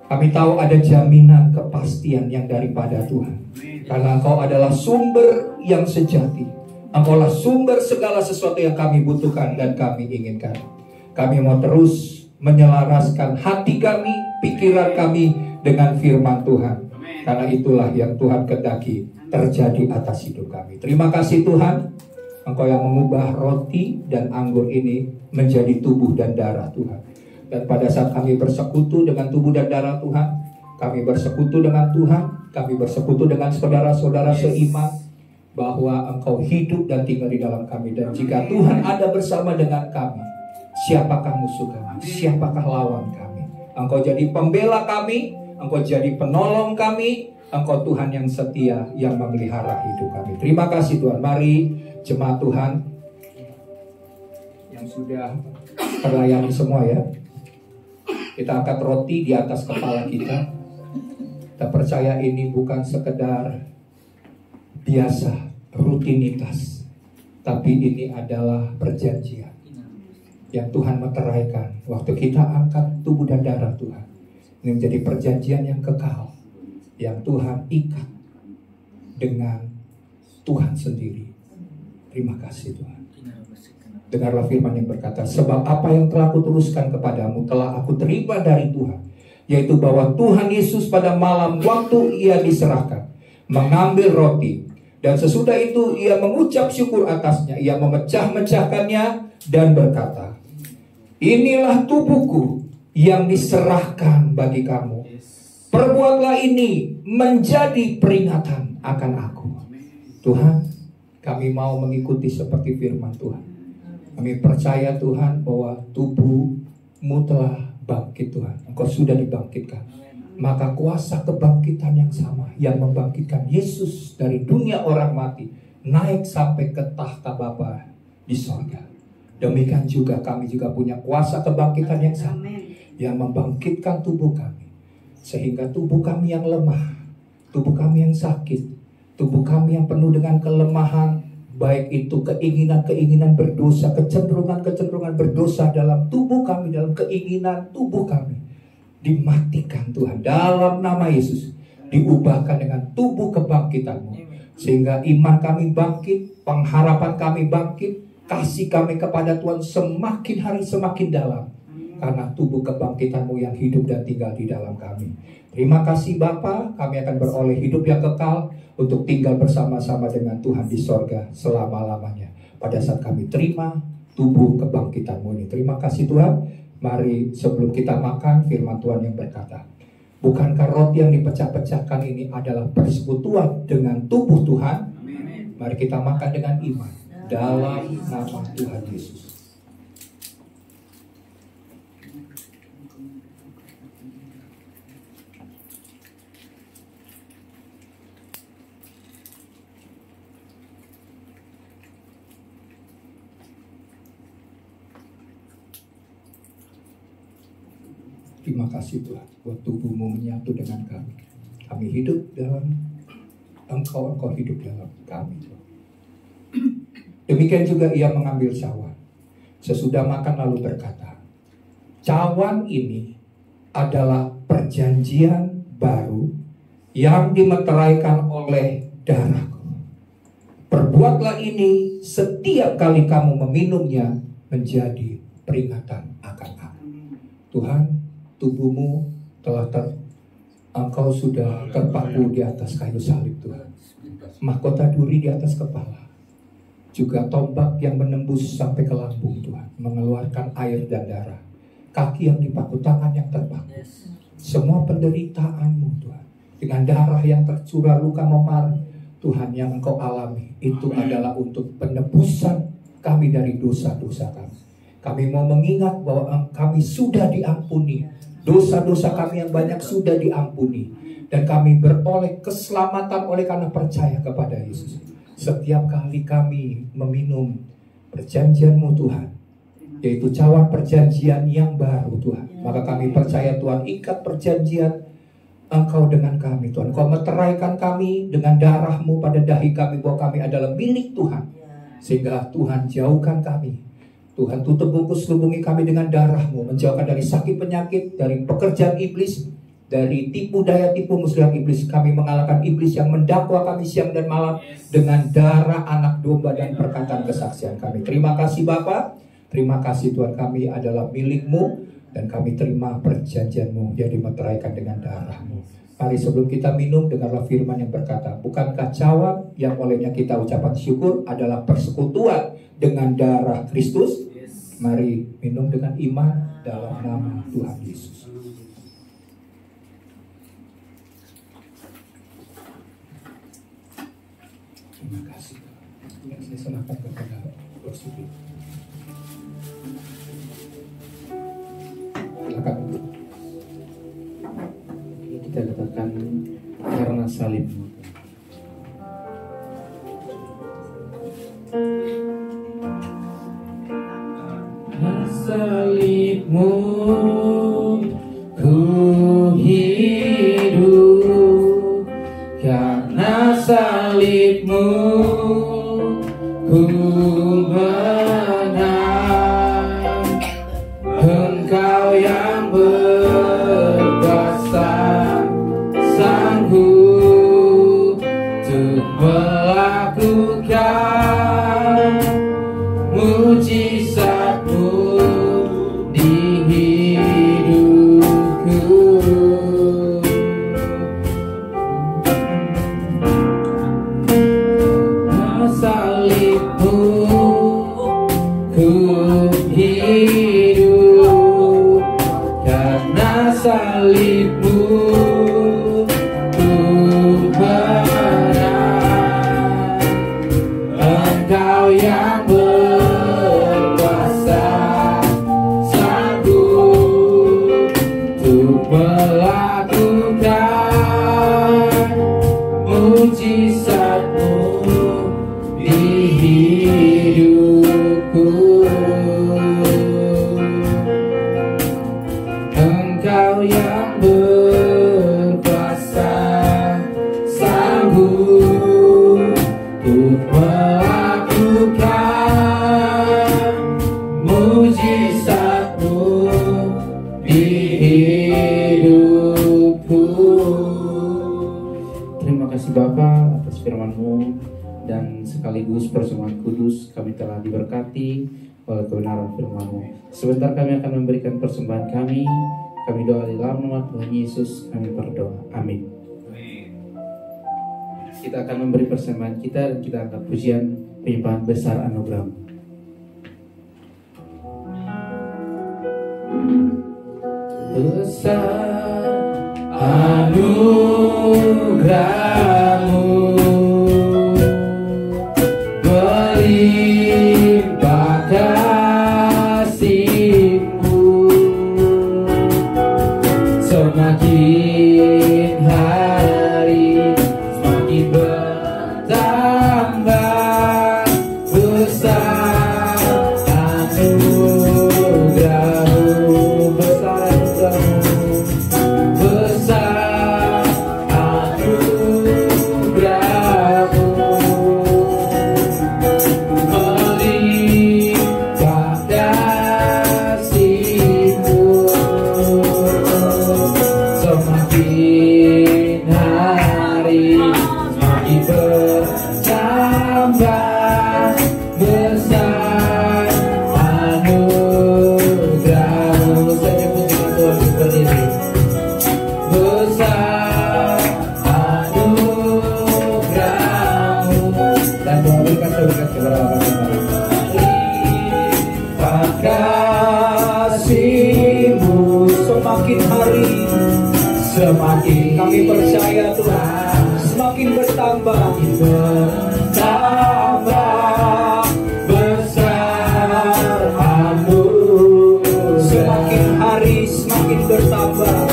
Kami tahu ada jaminan kepastian yang daripada Tuhan. Karena Engkau adalah sumber yang sejati. Engkau adalah sumber segala sesuatu yang kami butuhkan dan kami inginkan. Kami mau terus menyelaraskan hati kami, pikiran kami dengan firman Tuhan. Karena itulah yang Tuhan kehendaki terjadi atas hidup kami. Terima kasih Tuhan, Engkau yang mengubah roti dan anggur ini menjadi tubuh dan darah Tuhan. Dan pada saat kami bersekutu dengan tubuh dan darah Tuhan, kami bersekutu dengan Tuhan, kami bersekutu dengan saudara-saudara seiman, bahwa Engkau hidup dan tinggal di dalam kami. Dan jika Tuhan ada bersama dengan kami, siapakah musuh kami? Siapakah lawan kami? Engkau jadi pembela kami, Engkau jadi penolong kami, Engkau Tuhan yang setia, yang memelihara hidup kami. Terima kasih Tuhan. Mari jemaat Tuhan yang sudah terlayani semua ya, kita angkat roti di atas kepala kita. Kita percaya ini bukan sekedar biasa, rutinitas, tapi ini adalah perjanjian yang Tuhan meteraikan waktu kita angkat tubuh dan darah Tuhan. Ini menjadi perjanjian yang kekal, yang Tuhan ikat dengan Tuhan sendiri. Terima kasih Tuhan. Dengarlah firman yang berkata, sebab apa yang telah kuteruskan kepadamu telah aku terima dari Tuhan, yaitu bahwa Tuhan Yesus pada malam waktu ia diserahkan, mengambil roti, dan sesudah itu ia mengucap syukur atasnya, ia memecah-mecahkannya dan berkata, inilah tubuhku yang diserahkan bagi kamu. Perbuatlah ini menjadi peringatan akan aku. Tuhan, kami mau mengikuti seperti firman Tuhan. Kami percaya Tuhan bahwa tubuhmu telah bangkit Tuhan. Engkau sudah dibangkitkan. Maka kuasa kebangkitan yang sama yang membangkitkan Yesus dari dunia orang mati naik sampai ke tahta Bapa di sorga. Demikian juga kami juga punya kuasa kebangkitan yang sama yang membangkitkan tubuh kami. Sehingga tubuh kami yang lemah, tubuh kami yang sakit, tubuh kami yang penuh dengan kelemahan, baik itu keinginan-keinginan berdosa, kecenderungan-kecenderungan berdosa dalam tubuh kami, dalam keinginan tubuh kami, dimatikan Tuhan dalam nama Yesus, diubahkan dengan tubuh kebangkitan-Mu, sehingga iman kami bangkit, pengharapan kami bangkit, kasih kami kepada Tuhan semakin hari semakin dalam, karena tubuh kebangkitan-Mu yang hidup dan tinggal di dalam kami. Terima kasih Bapa, kami akan beroleh hidup yang kekal untuk tinggal bersama-sama dengan Tuhan di sorga selama-lamanya. Pada saat kami terima tubuh kebangkitan-Mu ini. Terima kasih Tuhan. Mari sebelum kita makan, firman Tuhan yang berkata, bukankah roti yang dipecah-pecahkan ini adalah persekutuan dengan tubuh Tuhan? Mari kita makan dengan iman dalam nama Tuhan Yesus. Terima kasih Tuhan buat tubuh-Mu menyatu dengan kami. Kami hidup dalam Engkau, Engkau hidup dalam kami. Demikian juga ia mengambil cawan. Sesudah makan lalu berkata, cawan ini adalah perjanjian baru yang dimeteraikan oleh darahku. Perbuatlah ini setiap kali kamu meminumnya menjadi peringatan akan aku. Tuhan, tubuh-Mu telah Engkau sudah terpaku di atas kayu salib Tuhan. Mahkota duri di atas kepala. Juga tombak yang menembus sampai ke lambung Tuhan. Mengeluarkan air dan darah. Kaki yang dipaku, tangan yang terpaku. Semua penderitaan-Mu Tuhan. Dengan darah yang tercurah, luka memar Tuhan yang Engkau alami. Itu adalah untuk penebusan kami dari dosa-dosa kami. Kami mau mengingat bahwa kami sudah diampuni. Dosa-dosa kami yang banyak sudah diampuni. Dan kami beroleh keselamatan oleh karena percaya kepada Yesus. Setiap kali kami meminum perjanjian-Mu Tuhan, yaitu cawan perjanjian yang baru Tuhan, maka kami percaya Tuhan, ikat perjanjian Engkau dengan kami Tuhan. Engkau meteraikan kami dengan darah-Mu pada dahi kami, bahwa kami adalah milik Tuhan. Sehingga Tuhan jauhkan kami. Tuhan tutup bungkus lubungi kami dengan darah-Mu, menjauhkan dari sakit penyakit, dari pekerjaan iblis, dari tipu daya tipu muslihat iblis. Kami mengalahkan iblis yang mendakwa kami siang dan malam dengan darah anak domba dan perkataan kesaksian kami. Terima kasih Bapa, terima kasih Tuhan, kami adalah milik-Mu dan kami terima perjanjian-Mu yang dimeteraikan dengan darah-Mu. Mari sebelum kita minum, dengarlah firman yang berkata, bukankah cawan yang olehnya kita ucapan syukur adalah persekutuan dengan darah Kristus? Mari minum dengan iman dalam nama Tuhan Yesus. Terima kasih. Saya serahkan kepada Rosuki. Silakan. Kita katakan karena salib-Mu. Salib-Mu ku hidup, karena salib-Mu ku menang. Engkau yang berkuasa, sanggup untuk melakukan Engkau yang berkuasa, sanggup untuk melakukan mujizat-Mu di hidupku. Engkau yang berkuasa, sanggup untuk melakukan mujizat-Mu di hidupku. Terima kasih Bapa atas firman-Mu, dan sekaligus persembahan kudus kami telah diberkati oleh kebenaran firman-Mu. Sebentar kami akan memberikan persembahan kami. Kami doa di dalam nama Tuhan Yesus, kami berdoa. Amin. Kita akan memberi persembahan kita dan kita angkat pujian penyembahan besar anugerah. Besar anugerah-Mu, melimpah kasih-Mu, semakin hari semakin bertambah. Besar anugerah-Mu, besar anugerah-Mu, besar anugerah-Mu, melimpah kasih-Mu, semakin hari semakin bertambah. Besar anugerah-Mu, saya nyebut dengan Tuhan seperti ini. Besar anugerah-Mu, dan Tuhan berikan kepada limpah kasih-Mu, Semakin hari semakin kami percaya Tuhan, semakin bertambah. Besar anugerah, semakin hari semakin bertambah.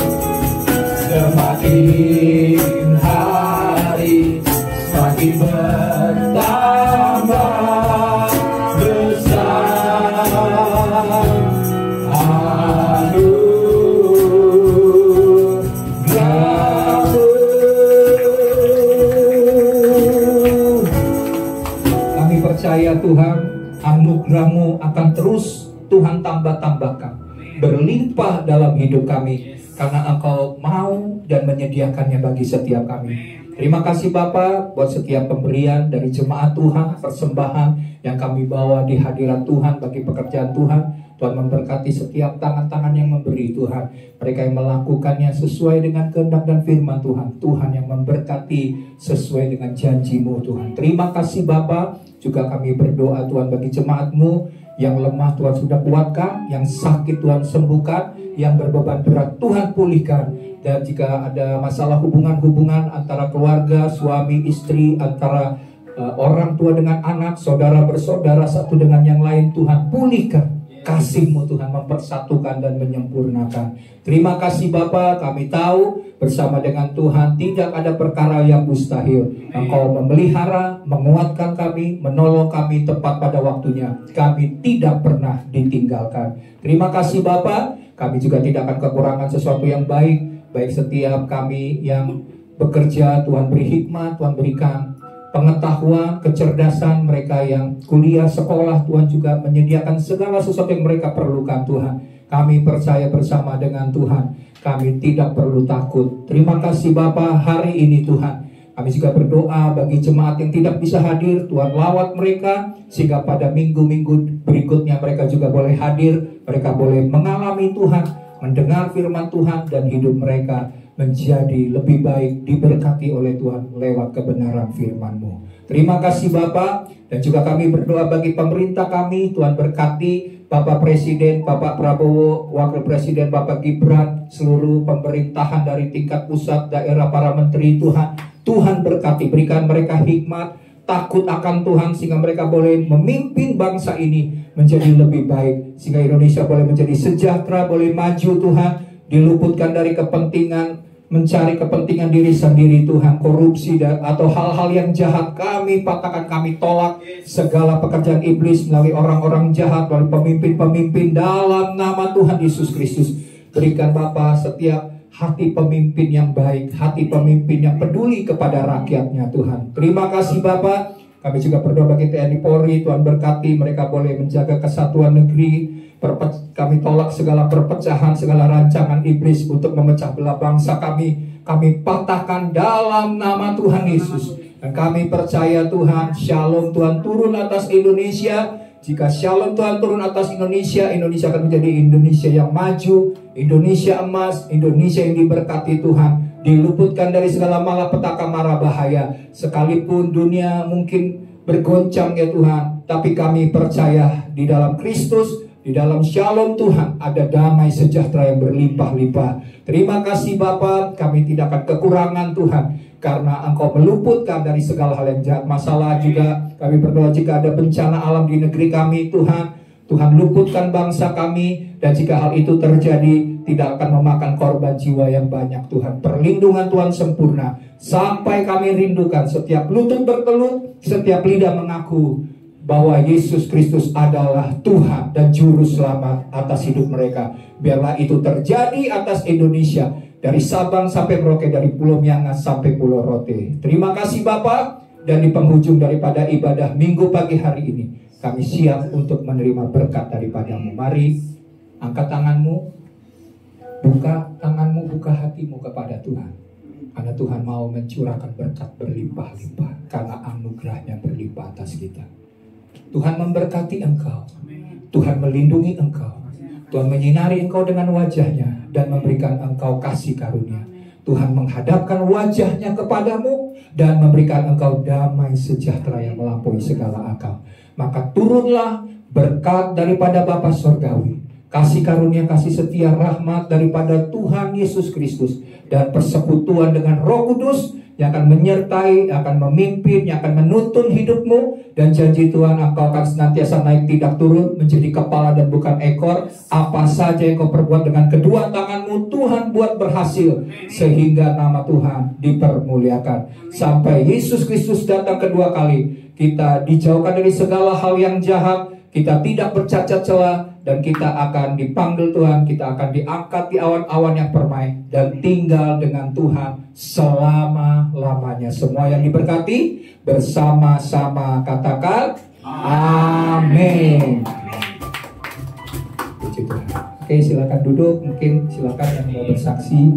Semakin hari semakin bertambah. Besar anugerah-Mu. Kami percaya Tuhan, anugerah-Mu akan terus Tuhan tambah-tambahkan, berlimpah dalam hidup kami, karena Engkau mau dan menyediakannya bagi setiap kami. Terima kasih Bapa buat setiap pemberian dari jemaat Tuhan, persembahan yang kami bawa di hadirat Tuhan bagi pekerjaan Tuhan. Tuhan memberkati setiap tangan-tangan yang memberi Tuhan. Mereka yang melakukannya sesuai dengan kehendak dan firman Tuhan. Tuhan yang memberkati sesuai dengan janji-Mu Tuhan. Terima kasih Bapa. Juga kami berdoa Tuhan bagi jemaat-Mu yang lemah Tuhan sudah kuatkan, yang sakit Tuhan sembuhkan, yang berbeban berat Tuhan pulihkan. Dan jika ada masalah hubungan-hubungan antara keluarga, suami, istri, antara orang tua dengan anak, saudara bersaudara satu dengan yang lain, Tuhan pulihkan. Kasih-Mu Tuhan mempersatukan dan menyempurnakan. Terima kasih Bapa, kami tahu bersama dengan Tuhan tidak ada perkara yang mustahil. Engkau memelihara, menguatkan kami, menolong kami tepat pada waktunya. Kami tidak pernah ditinggalkan. Terima kasih Bapa, kami juga tidak akan kekurangan sesuatu yang baik. Baik setiap kami yang bekerja, Tuhan beri hikmat, Tuhan berikan pengetahuan, kecerdasan. Mereka yang kuliah, sekolah, Tuhan juga menyediakan segala sesuatu yang mereka perlukan Tuhan. Kami percaya bersama dengan Tuhan, kami tidak perlu takut. Terima kasih Bapa, hari ini Tuhan kami juga berdoa bagi jemaat yang tidak bisa hadir. Tuhan lawat mereka, sehingga pada minggu-minggu berikutnya mereka juga boleh hadir. Mereka boleh mengalami Tuhan, mendengar firman Tuhan, dan hidup mereka menjadi lebih baik, diberkati oleh Tuhan lewat kebenaran firman-Mu. Terima kasih Bapa, dan juga kami berdoa bagi pemerintah kami. Tuhan berkati Bapak Presiden, Bapak Prabowo, Wakil Presiden Bapak Gibran, seluruh pemerintahan dari tingkat pusat, daerah, para menteri Tuhan. Tuhan berkati, berikan mereka hikmat, takut akan Tuhan, sehingga mereka boleh memimpin bangsa ini menjadi lebih baik, sehingga Indonesia boleh menjadi sejahtera, boleh maju Tuhan, diluputkan dari kepentingan mencari kepentingan diri sendiri Tuhan, korupsi atau hal-hal yang jahat. Kami patahkan, kami tolak segala pekerjaan iblis melalui orang-orang jahat, melalui pemimpin-pemimpin dalam nama Tuhan Yesus Kristus. Berikan Bapa setiap hati pemimpin yang baik, hati pemimpin yang peduli kepada rakyatnya Tuhan. Terima kasih Bapa. Kami juga berdoa bagi TNI Polri, Tuhan berkati mereka boleh menjaga kesatuan negeri. Kami tolak segala perpecahan, segala rancangan iblis untuk memecah belah bangsa kami. Kami patahkan dalam nama Tuhan Yesus. Dan kami percaya Tuhan, shalom Tuhan turun atas Indonesia. Jika shalom Tuhan turun atas Indonesia, Indonesia akan menjadi Indonesia yang maju, Indonesia emas, Indonesia yang diberkati Tuhan, diluputkan dari segala malapetaka mara bahaya. Sekalipun dunia mungkin bergoncang ya Tuhan, tapi kami percaya di dalam Kristus, di dalam shalom Tuhan ada damai sejahtera yang berlimpah-limpah. Terima kasih Bapa, kami tidak akan kekurangan Tuhan, karena Engkau meluputkan dari segala hal yang jahat. Masalah juga kami berdoa jika ada bencana alam di negeri kami Tuhan, Tuhan luputkan bangsa kami. Dan jika hal itu terjadi, tidak akan memakan korban jiwa yang banyak Tuhan. Perlindungan Tuhan sempurna sampai kami rindukan setiap lutut bertelut, setiap lidah mengaku bahwa Yesus Kristus adalah Tuhan dan Juru Selamat atas hidup mereka. Biarlah itu terjadi atas Indonesia, dari Sabang sampai Merauke, dari Pulau Miangas sampai Pulau Rote. Terima kasih Bapa. Dan di penghujung daripada ibadah minggu pagi hari ini, kami siap untuk menerima berkat daripada-Mu. Mari angkat tanganmu, buka hatimu kepada Tuhan. Karena Tuhan mau mencurahkan berkat berlimpah-limpah, karena anugerahnya berlimpah atas kita. Tuhan memberkati engkau, Tuhan melindungi engkau, Tuhan menyinari engkau dengan wajahnya dan memberikan engkau kasih karunia. Tuhan menghadapkan wajahnya kepadamu dan memberikan engkau damai sejahtera yang melampaui segala akal. Maka turunlah berkat daripada Bapa Surgawi, kasih karunia, kasih setia, rahmat daripada Tuhan Yesus Kristus, dan persekutuan dengan Roh Kudus yang akan menyertai, akan memimpin, yang akan menuntun hidupmu. Dan janji Tuhan, engkau akan senantiasa naik tidak turun, menjadi kepala dan bukan ekor. Apa saja yang kau perbuat dengan kedua tanganmu, Tuhan buat berhasil, sehingga nama Tuhan dipermuliakan. Sampai Yesus Kristus datang kedua kali, kita dijauhkan dari segala hal yang jahat, kita tidak bercacat celah, dan kita akan dipanggil Tuhan, kita akan diangkat di awan-awan yang permai, dan tinggal dengan Tuhan selama-lamanya. Semua yang diberkati bersama-sama katakan amin. Puji Tuhan. Oke, silakan duduk. Mungkin silakan yang mau bersaksi.